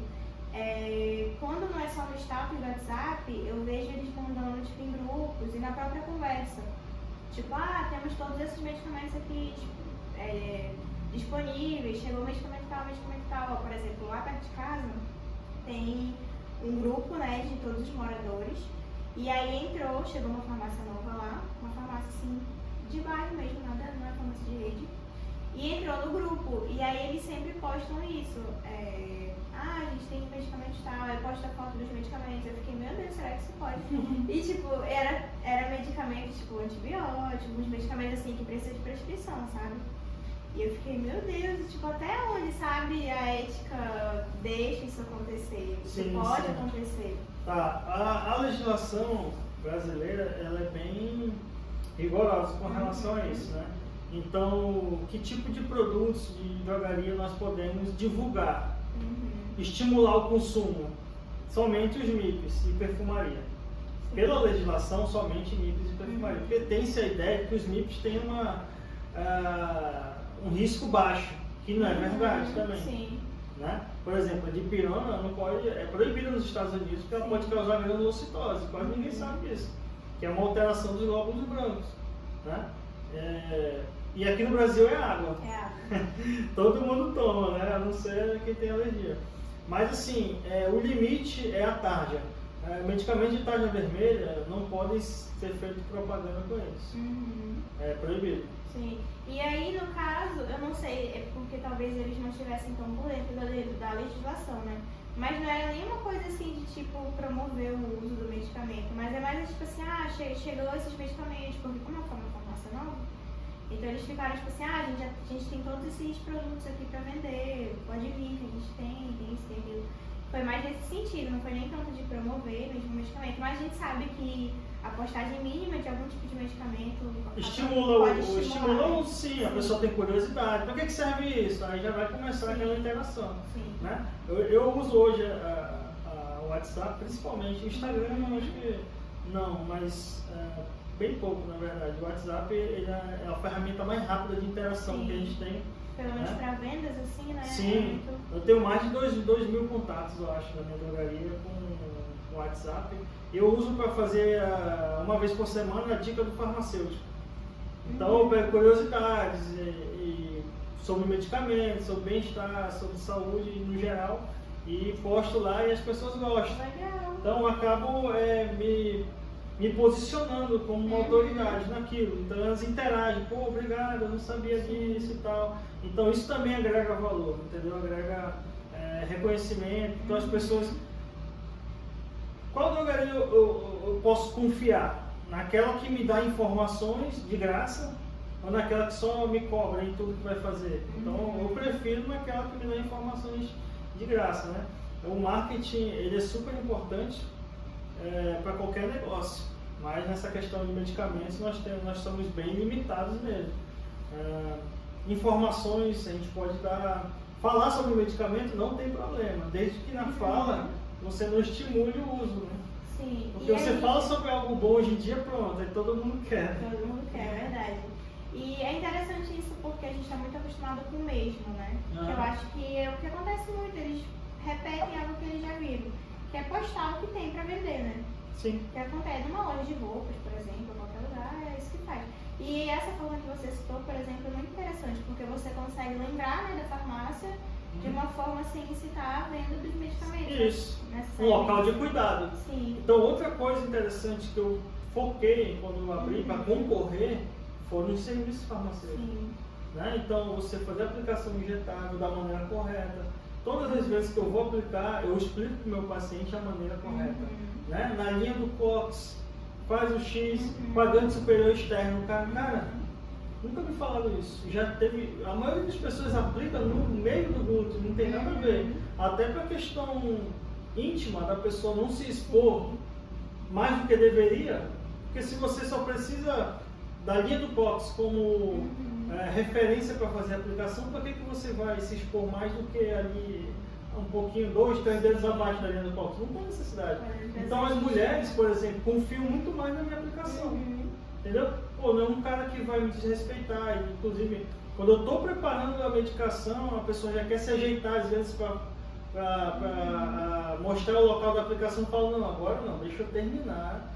Quando não é só no status do WhatsApp, eu vejo eles mandando tipo, em grupos e na própria conversa. Tipo, temos todos esses medicamentos aqui disponíveis, chegou medicamento tal. Por exemplo, lá perto de casa tem um grupo, né, de todos os moradores. E aí chegou uma farmácia nova lá, uma farmácia assim, de bairro mesmo, não é farmácia de rede. E entrou no grupo, e aí eles sempre postam isso. A gente tem medicamento tal, aí posta a foto dos medicamentos. Eu fiquei, meu Deus, será que isso pode? E tipo, era medicamento tipo antibióticos, medicamentos assim que precisa de prescrição, sabe? E eu fiquei, meu Deus, tipo, até onde, sabe, a ética deixa isso acontecer? Isso pode acontecer. A legislação brasileira, ela é bem rigorosa com relação a isso, né? Então, que tipo de produtos de drogaria nós podemos divulgar? Estimular o consumo? Somente os MIPs e perfumaria. Pela legislação, somente MIPs e perfumaria. Porque tem-se a ideia que os MIPs têm um risco baixo, que não é verdade também. Sim. Né? Por exemplo, a dipirona é proibida nos Estados Unidos porque ela pode causar granulocitose, quase ninguém sabe disso, que é uma alteração dos glóbulos brancos. Né? E aqui no Brasil é água. Todo mundo toma, né? A não ser quem tem alergia. Mas assim, o limite é a tarja. Medicamentos de tarja vermelha não podem ser feito propaganda com eles. É proibido. Sim. E aí, no caso, eu não sei, porque talvez eles não estivessem tão por dentro da legislação, né? Mas não era nenhuma coisa assim de, tipo, promover o uso do medicamento. Mas é mais, tipo assim, chegou esses medicamentos, porque como é uma farmácia nova, então eles ficaram, tipo assim, a gente tem todos esses produtos aqui pra vender, pode vir, que a gente tem isso, tem aquilo. Foi mais nesse sentido, não foi nem tanto de promover mesmo o medicamento, mas a gente sabe que a postagem mínima de algum tipo de medicamento estimula sim, a pessoa tem curiosidade. Para que serve isso? Aí já vai começar aquela interação. Né? Eu uso hoje o WhatsApp, principalmente o Instagram, eu acho que Não, mas bem pouco, na verdade. O WhatsApp ele é a ferramenta mais rápida de interação que a gente tem. Pelo menos para vendas, assim, né? Sim, eu tenho mais de 2.000 contatos, eu acho, na minha drogaria com o WhatsApp. Eu uso para fazer uma vez por semana a dica do farmacêutico. Então eu pego curiosidades sobre medicamentos, sobre bem-estar, sobre saúde no geral e posto lá e as pessoas gostam. Legal. Então eu acabo me posicionando como uma autoridade naquilo. Então elas interagem, pô, obrigado, eu não sabia disso e tal. Então isso também agrega valor, entendeu? Agrega reconhecimento. Então as pessoas... Qual drogaria eu posso confiar? Naquela que me dá informações de graça ou naquela que só me cobra em tudo que vai fazer? Então eu prefiro naquela que me dá informações de graça, né? O marketing ele é super importante para qualquer negócio, mas nessa questão de medicamentos nós somos bem limitados nele. Informações a gente pode falar sobre o medicamento não tem problema, desde que na fala você não estimule o uso, né? Sim. Porque você fala sobre algo bom hoje em dia, pronto, aí todo mundo quer. Todo mundo quer, é verdade. E é interessante isso porque a gente está muito acostumado com o mesmo, né? Que eu acho que é o que acontece muito, eles repetem algo que eles já viram, que é postar o que tem para vender, né? Sim. Que acontece numa loja de roupas, por exemplo, em qualquer lugar, é isso que faz. E essa forma que você citou, por exemplo, é muito interessante, porque você consegue lembrar, né, da farmácia de uma forma sem citar a venda dos medicamentos. Isso. Um local de cuidado. Sim. Então, outra coisa interessante que eu foquei quando eu abri para concorrer foram os serviços farmacêuticos. Sim. Né? Então, você fazer a aplicação injetável da maneira correta. Todas as vezes que eu vou aplicar, eu explico para o meu paciente a maneira correta. Né? Na linha do COX, faz o X, quadrante superior externo. Cara, nunca me falaram isso. Já teve. A maioria das pessoas aplica no meio do glúteo, não tem nada a ver. Até para a questão íntima da pessoa não se expor mais do que deveria, porque se você só precisa da linha do COX como referência para fazer a aplicação, por que você vai se expor mais do que ali um pouquinho, 2, 3 dedos abaixo da linha do COX? Não tem necessidade. Então as mulheres, por exemplo, confiam muito mais na minha aplicação. Entendeu? Pô, não é um cara que vai me desrespeitar. Inclusive, quando eu estou preparando a medicação, a pessoa já quer se ajeitar às vezes para mostrar o local da aplicação. Eu falo, não, agora não, deixa eu terminar.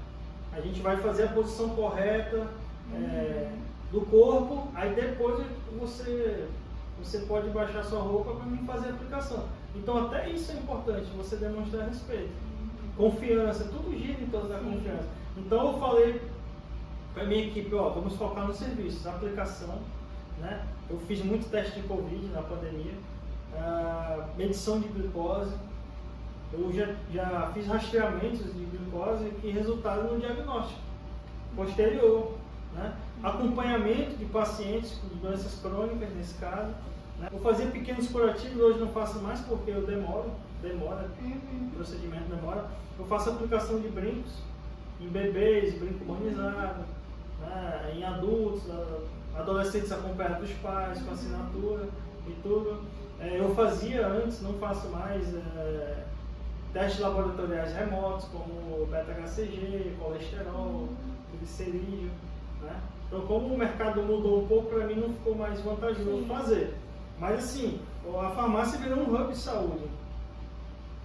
A gente vai fazer a posição correta do corpo, aí depois você pode baixar sua roupa para mim fazer a aplicação. Então até isso é importante, você demonstrar respeito. Confiança, tudo gira em torno da confiança. Então eu falei para a minha equipe, ó, vamos focar no serviço, na aplicação, né? Eu fiz muito teste de Covid na pandemia, medição de glicose, eu já fiz rastreamentos de glicose que resultaram no diagnóstico posterior, né? Acompanhamento de pacientes com doenças crônicas, nesse caso, né? Eu fazia pequenos curativos, hoje não faço mais porque eu demora, o procedimento demora. Eu faço aplicação de brincos em bebês, brinco humanizado, né? Em adultos, adolescentes acompanhados dos pais, com assinatura e tudo. Eu fazia antes, não faço mais, testes laboratoriais remotos, como beta-HCG, colesterol, triglicerídeo, né? Então, como o mercado mudou um pouco, para mim não ficou mais vantajoso fazer. Mas assim, a farmácia virou um hub de saúde.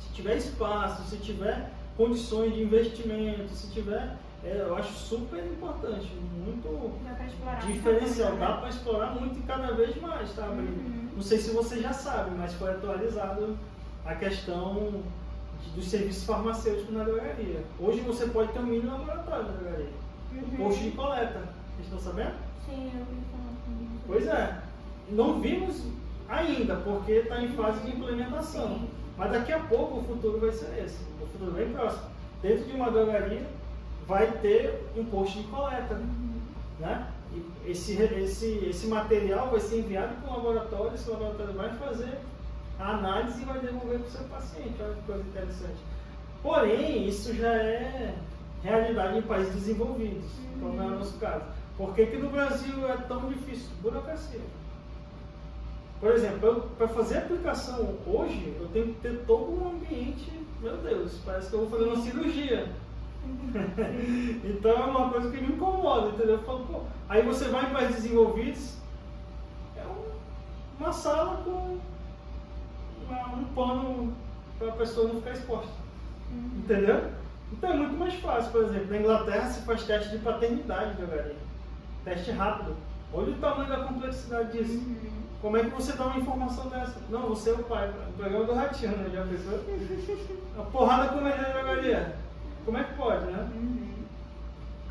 Se tiver espaço, se tiver condições de investimento, se tiver, eu acho super importante, muito diferencial. Dá para explorar muito e cada vez mais está abrindo. Não sei se você já sabe, mas foi atualizado a questão dos serviços farmacêuticos na drogaria. Hoje você pode ter um mini laboratório na drogaria, posto de coleta. Vocês estão sabendo? Sim, eu ouvi falar. Pois é. Não vimos ainda, porque está em fase de implementação. Sim. Mas daqui a pouco o futuro vai ser esse. O futuro bem próximo. Dentro de uma drogaria vai ter um posto de coleta. Né? E esse material vai ser enviado para um laboratório, esse laboratório vai fazer a análise e vai devolver para o seu paciente. Olha que coisa interessante. Porém, isso já é realidade em países desenvolvidos, como é o nosso caso. Por que no Brasil é tão difícil? Burocracia. Por exemplo, para fazer aplicação hoje, eu tenho que ter todo um ambiente, meu Deus, parece que eu vou fazer uma cirurgia. Então é uma coisa que me incomoda, entendeu? Eu falo, pô, aí você vai em países desenvolvidos, é uma sala com um pano para a pessoa não ficar exposta, entendeu? Então é muito mais fácil. Por exemplo, na Inglaterra se faz teste de paternidade de HIV, teste rápido. Olha o tamanho da complexidade disso. Como é que você dá uma informação dessa? Não, você é o pai. O programa do Ratinho, né? Já pensou? A porrada com veneno de HIV. Como é que pode, né?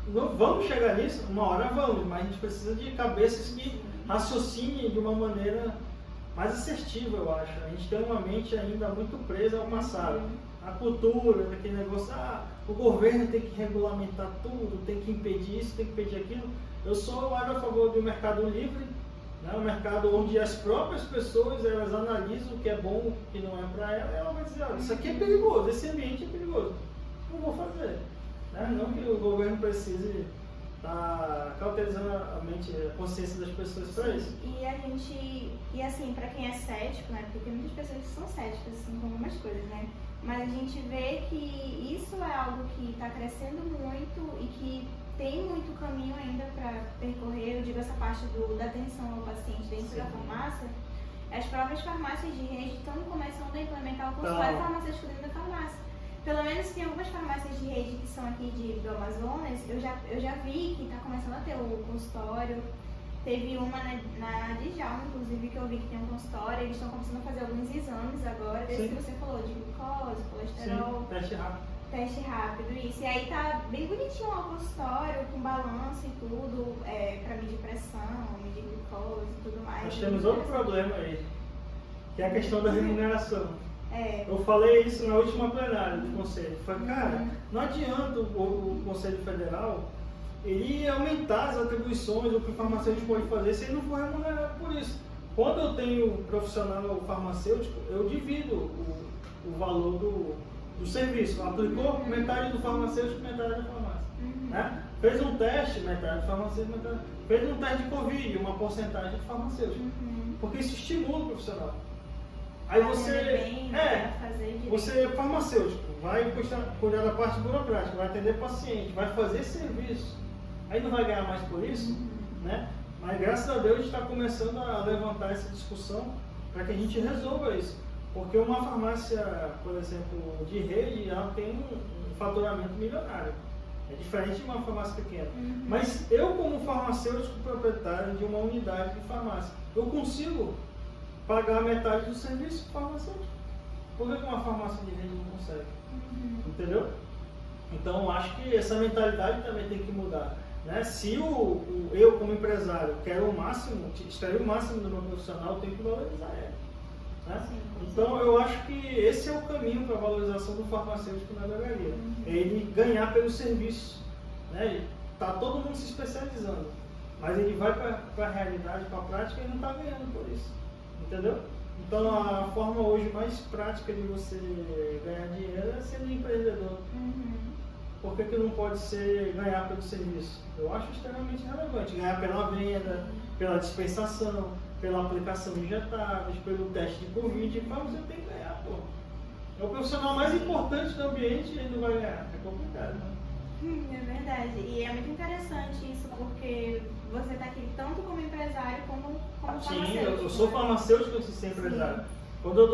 Não vamos chegar nisso? Uma hora vamos, mas a gente precisa de cabeças que raciocinem de uma maneira mais assertiva, eu acho. A gente tem uma mente ainda muito presa ao passado. A cultura, aquele negócio, o governo tem que regulamentar tudo, tem que impedir isso, tem que impedir aquilo. Eu sou mais a favor do mercado livre, né? Um mercado onde as próprias pessoas elas analisam o que é bom, o que não é para ela, ela vai dizer, olha, isso aqui é perigoso, esse ambiente é perigoso, não vou fazer. Né? Não que o governo precise estar cauterizando a mente, a consciência das pessoas para isso. E assim, para quem é cético, né? Porque tem muitas pessoas que são céticas assim, com algumas coisas, né? Mas a gente vê que isso é algo que está crescendo muito e que tem muito caminho ainda para percorrer. Eu digo essa parte da atenção ao paciente dentro da farmácia. As próprias farmácias de rede estão começando a implementar o consultório farmacêutico dentro da farmácia. Pelo menos tem algumas farmácias de rede que são aqui do Amazonas, eu já vi que está começando a ter o consultório. Teve uma na Djalma, inclusive, que eu vi que tem um consultório. Eles estão começando a fazer alguns exames agora, desde que você falou, de glucose, colesterol. Sim, teste rápido. Teste rápido, isso. E aí tá bem bonitinho lá o consultório, com balanço e tudo, pra medir pressão, medir glucose e tudo mais. Nós temos outro problema aí, que é a questão da remuneração. É. Eu falei isso na última plenária do Conselho. Falei, cara, não adianta o Conselho Federal ele aumentar as atribuições, o que o farmacêutico pode fazer, se ele não for remunerado por isso. Quando eu tenho profissional farmacêutico, eu divido o valor do serviço. Aplicou metade do farmacêutico, metade da farmácia. Né? Fez um teste, metade do farmacêutico, metade. Fez um teste de Covid, uma porcentagem do farmacêutico. Porque isso estimula o profissional. Aí você é farmacêutico, vai cuidar da parte burocrática, vai atender paciente, vai fazer serviço. Aí não vai ganhar mais por isso, né? Mas graças a Deus a gente está começando a levantar essa discussão para que a gente resolva isso. Porque uma farmácia, por exemplo, de rede, ela tem um faturamento milionário. É diferente de uma farmácia pequena. Mas eu, como farmacêutico proprietário de uma unidade de farmácia, eu consigo pagar metade do serviço farmacêutico. Por que uma farmácia de rede não consegue? Entendeu? Então, eu acho que essa mentalidade também tem que mudar. Né? Se eu, como empresário, quero o máximo, extrair o máximo do meu profissional, eu tenho que valorizar ele. Né? Então, eu acho que esse é o caminho para a valorização do farmacêutico na drogaria. É ele ganhar pelo serviço. Né? Está todo mundo se especializando, mas ele vai para a realidade, para a prática, e não está ganhando por isso. Entendeu? Então, a forma hoje mais prática de você ganhar dinheiro é sendo empreendedor. Por que não pode ser ganhar pelo serviço? Eu acho extremamente relevante. Ganhar pela venda, pela dispensação, pela aplicação de injetáveis, pelo teste de Covid. Mas você tem que ganhar, pô. É o profissional mais importante do ambiente e ele não vai ganhar. É complicado, né? É verdade. E é muito interessante isso, porque você está aqui tanto como empresário como farmacêutico. Sim, eu sou farmacêutico antes de ser empresário. Quando eu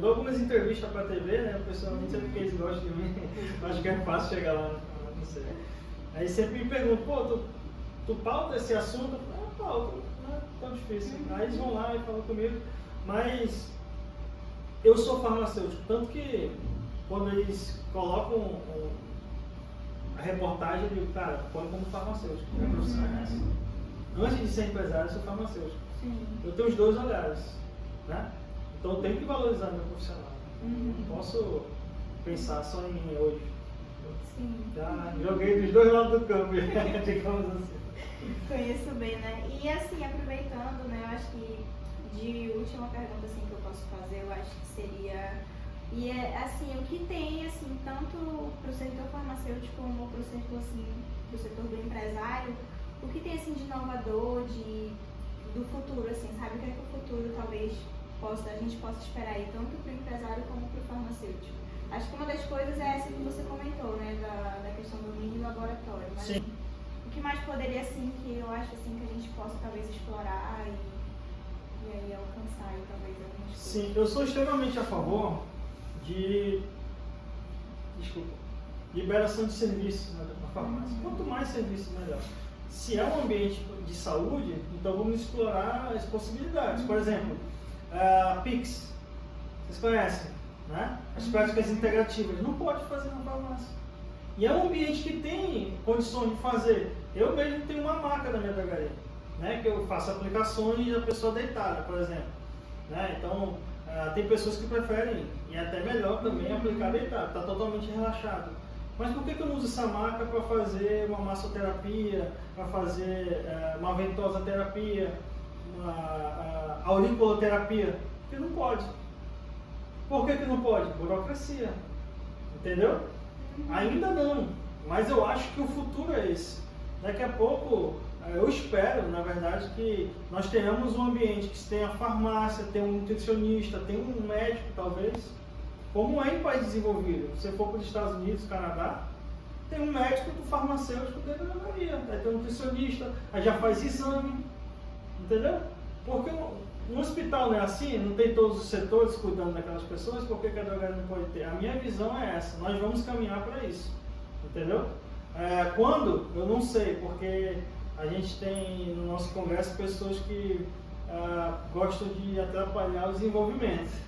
dou algumas entrevistas para a TV, né, o pessoal não sei porque eles gostam de mim, acho que é fácil chegar lá, não sei. Aí sempre me perguntam, pô, tu pauta esse assunto? Eu falo, pauta, não é tão difícil. Aí eles vão lá e falam comigo, mas eu sou farmacêutico, tanto que quando eles colocam a reportagem, eu digo, cara, põe como farmacêutico, a profissão é essa. Antes de ser empresário, eu sou farmacêutico. Eu tenho os dois olhares, né? Então eu tenho que valorizar meu profissional. Não posso pensar só em mim hoje. Já joguei dos dois lados do campo, digamos assim. Conheço bem, né? E assim, aproveitando, né? Eu acho que de última pergunta assim, que eu posso fazer, eu acho que seria... E é assim, o que tem, assim, tanto para o setor farmacêutico como para o setor, assim, pro setor do empresário, o que tem assim de inovador, do futuro, assim, sabe? O que é que o futuro talvez a gente possa esperar aí, tanto para o empresário como para o farmacêutico? Acho que uma das coisas é essa que você comentou, né, da questão do mini laboratório. Mas Sim. o que mais poderia, assim, que eu acho assim, que a gente possa talvez explorar e aí alcançar aí, talvez algumas coisas? Sim, eu sou extremamente a favor de liberação de serviços na farmácia. Quanto mais serviços, melhor. Se é um ambiente de saúde, então vamos explorar as possibilidades. Por exemplo, a PIX, vocês conhecem, né? As práticas integrativas. Não pode fazer na farmácia. E é um ambiente que tem condições de fazer. Eu mesmo tenho uma maca na minha drogaria, né? Que eu faço aplicações da pessoa deitada, por exemplo. Né? Então, tem pessoas que preferem, e é até melhor também, aplicar deitado, está totalmente relaxado. Mas por que eu não uso essa maca para fazer uma massoterapia, para fazer uma ventosa terapia, uma auriculoterapia? Porque não pode. Por que não pode? Burocracia. Entendeu? Ainda não, mas eu acho que o futuro é esse. Daqui a pouco, eu espero, na verdade, que nós tenhamos um ambiente que tenha farmácia, tenha um nutricionista, tenha um médico, talvez, como é em país desenvolvido. Se você for para os Estados Unidos, Canadá, tem um médico do farmacêutico dentro da drogaria, aí tem um nutricionista, aí já faz exame, entendeu? Porque no hospital não é assim, não tem todos os setores cuidando daquelas pessoas, por que a drogaria não pode ter? A minha visão é essa, nós vamos caminhar para isso, entendeu? Quando? Eu não sei, porque a gente tem no nosso congresso pessoas que gostam de atrapalhar o desenvolvimento.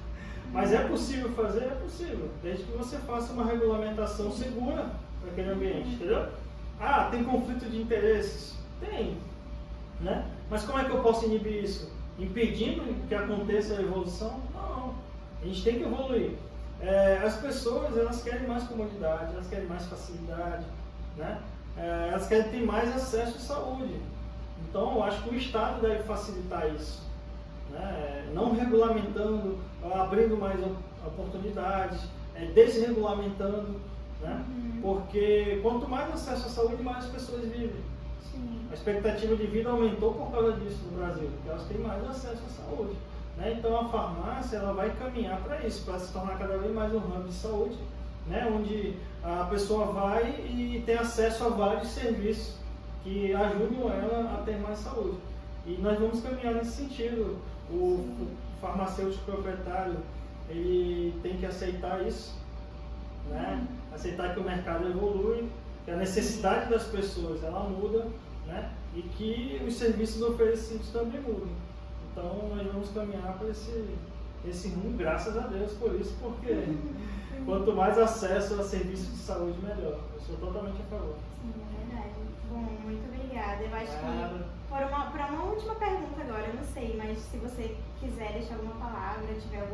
Mas é possível fazer? É possível, desde que você faça uma regulamentação segura para aquele ambiente, entendeu? Tem conflito de interesses? Tem, né? Mas como é que eu posso inibir isso? Impedindo que aconteça a evolução? Não, a gente tem que evoluir. As pessoas, elas querem mais comodidade, elas querem mais facilidade, né? Elas querem ter mais acesso à saúde. Então, eu acho que o Estado deve facilitar isso, né? Não regulamentando, abrindo mais oportunidades, desregulamentando, né? Porque quanto mais acesso à saúde, mais as pessoas vivem. Sim. A expectativa de vida aumentou por causa disso no Brasil, porque elas têm mais acesso à saúde, né? Então a farmácia ela vai caminhar para isso, para se tornar cada vez mais um hub de saúde, né? Onde a pessoa vai e tem acesso a vários serviços que ajudam ela a ter mais saúde. E nós vamos caminhar nesse sentido. O farmacêutico proprietário ele tem que aceitar isso, né? Aceitar que o mercado evolui, que a necessidade das pessoas ela muda, né? E que os serviços oferecidos também mudam. Então nós vamos caminhar para esse rumo, graças a Deus por isso, porque quanto mais acesso a serviços de saúde, melhor. Eu sou totalmente a favor. Sim, é verdade. Bom, muito obrigada. Eu acho que para uma última pergunta agora, eu não sei, mas se você quiser deixar alguma palavra, tiver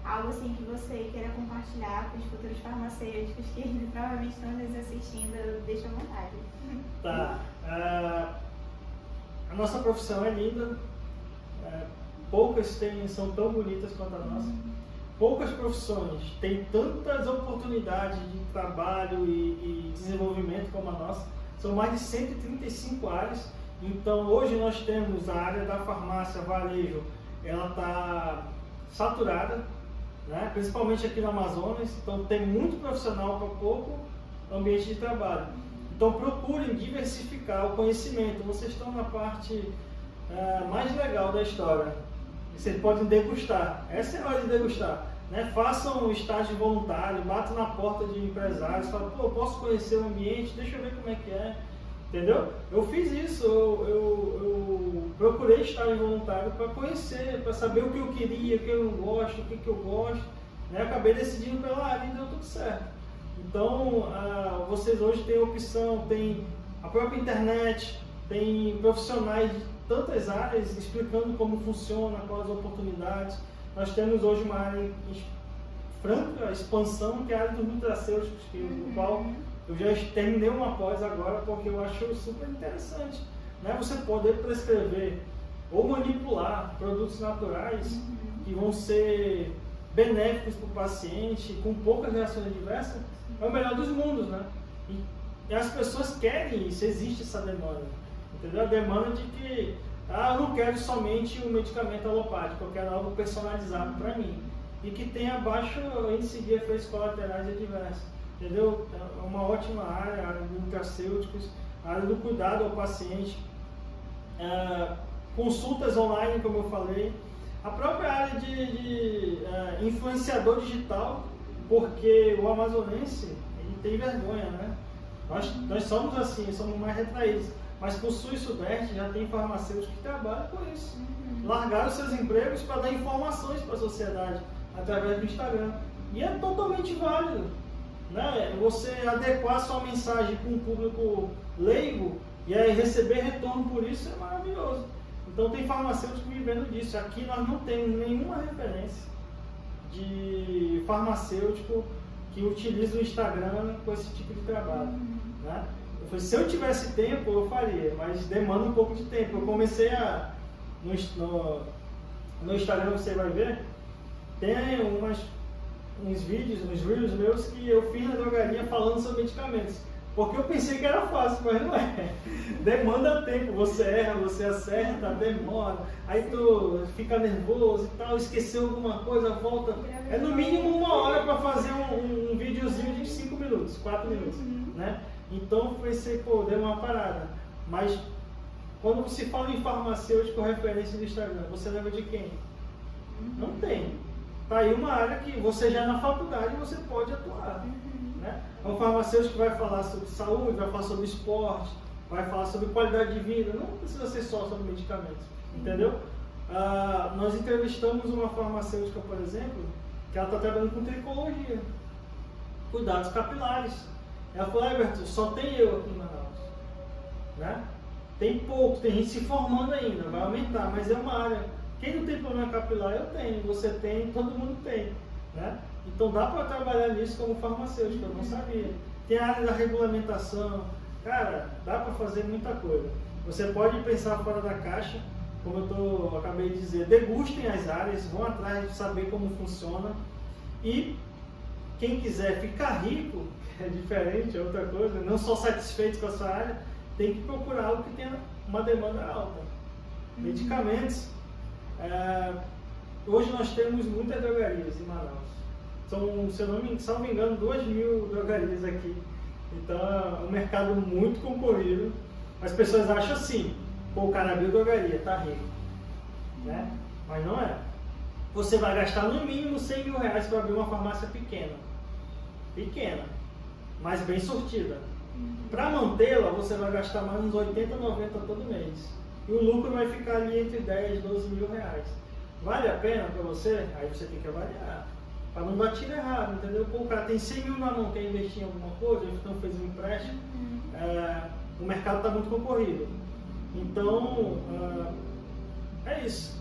algo assim que você queira compartilhar com os futuros farmacêuticos que provavelmente estão nos assistindo, deixa à vontade. Tá. A nossa profissão é linda. Poucas são tão bonitas quanto a nossa. Poucas profissões têm tantas oportunidades de trabalho e desenvolvimento como a nossa. São mais de 135 áreas. Então hoje nós temos a área da farmácia, varejo, ela está saturada, né? Principalmente aqui no Amazonas. Então tem muito profissional para pouco ambiente de trabalho. Então procurem diversificar o conhecimento. Vocês estão na parte mais legal da história. Vocês podem degustar. Essa é a hora de degustar, né? Façam um estágio voluntário, batam na porta de empresários, falam, pô, posso conhecer o ambiente, deixa eu ver como é que é. Entendeu? Eu fiz isso, eu procurei estágio voluntário para conhecer, para saber o que eu queria, o que eu não gosto, o que eu gosto, né? Acabei decidindo pela área e deu tudo certo. Então, vocês hoje têm opção, tem a própria internet, tem profissionais de tantas áreas explicando como funciona, quais as oportunidades. Nós temos hoje uma área em franca expansão, que é a área dos nutracêuticos, no qual eu já terminei uma pós agora, porque eu acho super interessante, né? Você poder prescrever ou manipular produtos naturais que vão ser benéficos para o paciente, com poucas reações adversas, é o melhor dos mundos, né? E as pessoas querem isso, existe essa demanda, entendeu? A demanda de que eu não quero somente um medicamento alopático, eu quero algo personalizado para mim. e que tem baixo índice de efeitos colaterais adversos. Entendeu? É uma ótima área, a área de nutracêuticos, a área do cuidado ao paciente, consultas online, como eu falei, a própria área de influenciador digital, porque o amazonense ele tem vergonha, né? Nós somos assim, somos mais retraídos, mas por sul e sudeste já tem farmacêuticos que trabalham com isso. Largaram seus empregos para dar informações para a sociedade através do Instagram. E é totalmente válido, né? Você adequar sua mensagem para um público leigo e aí receber retorno por isso é maravilhoso. Então tem farmacêuticos vivendo disso. Aqui nós não temos nenhuma referência de farmacêutico que utiliza o Instagram com esse tipo de trabalho, né? Eu falei, se eu tivesse tempo eu faria, mas demanda um pouco de tempo. Eu comecei no Instagram, você vai ver, tem uns vídeos, uns reels meus que eu fiz na drogaria falando sobre medicamentos. Porque eu pensei que era fácil, mas não é. Demanda tempo, você erra, você acerta, demora, aí tu fica nervoso e tal, esqueceu alguma coisa, volta. É no mínimo 1 hora para fazer um videozinho de 5 minutos, 4 minutos, né? Então eu pensei, pô, deu uma parada. Mas quando se fala em farmacêutico, referência do Instagram, você lembra de quem? Não tem. Tá aí uma área que você já na faculdade você pode atuar. Né? É um farmacêutico que vai falar sobre saúde, vai falar sobre esporte, vai falar sobre qualidade de vida, não precisa ser só sobre medicamentos, entendeu? Nós entrevistamos uma farmacêutica, por exemplo, que ela está trabalhando com tricologia, cuidados capilares. Ela falou, Everton, só tem eu aqui em Manaus, né? Tem pouco, tem gente se formando ainda, vai aumentar, mas é uma área. Quem não tem problema capilar, eu tenho, você tem, todo mundo tem, né? Então dá para trabalhar nisso como farmacêutico, eu não sabia. Tem a área da regulamentação, cara, dá para fazer muita coisa. Você pode pensar fora da caixa, como eu acabei de dizer, degustem as áreas, vão atrás de saber como funciona. E quem quiser ficar rico, é diferente, é outra coisa, não só satisfeito com a sua área, tem que procurar algo que tenha uma demanda alta. Medicamentos. Hoje nós temos muitas drogarias em Manaus. São, se eu não me engano, 2.000 drogarias aqui. Então é um mercado muito concorrido. As pessoas acham assim, pô, o cara abriu drogaria, tá rico, né? Mas não é. Você vai gastar no mínimo 100 mil reais para abrir uma farmácia pequena, mas bem sortida. Para mantê-la, você vai gastar mais uns 80, 90 todo mês. E o lucro vai ficar ali entre 10 e 12 mil reais. Vale a pena para você? Aí você tem que avaliar. Para não dar tiro errado, entendeu? Pô, o cara tem 100 mil na mão, quer investir em alguma coisa, então fez um empréstimo. O mercado está muito concorrido. Então, é isso.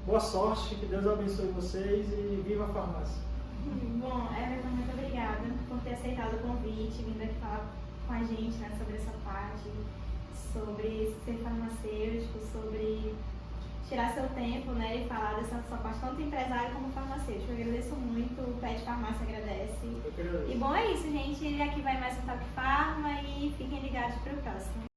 Boa sorte, que Deus abençoe vocês e viva a farmácia. Bom, Everton, muito obrigada por ter aceitado o convite, vindo aqui falar com a gente, né, sobre essa parte, sobre ser farmacêutico, sobre tirar seu tempo, né, e falar dessa sua parte, tanto empresário como farmacêutico. Eu agradeço muito, o Pet Farmácia agradece. Eu que agradeço. E bom, é isso, gente. Aqui vai mais um Talk Pharma e fiquem ligados para o próximo.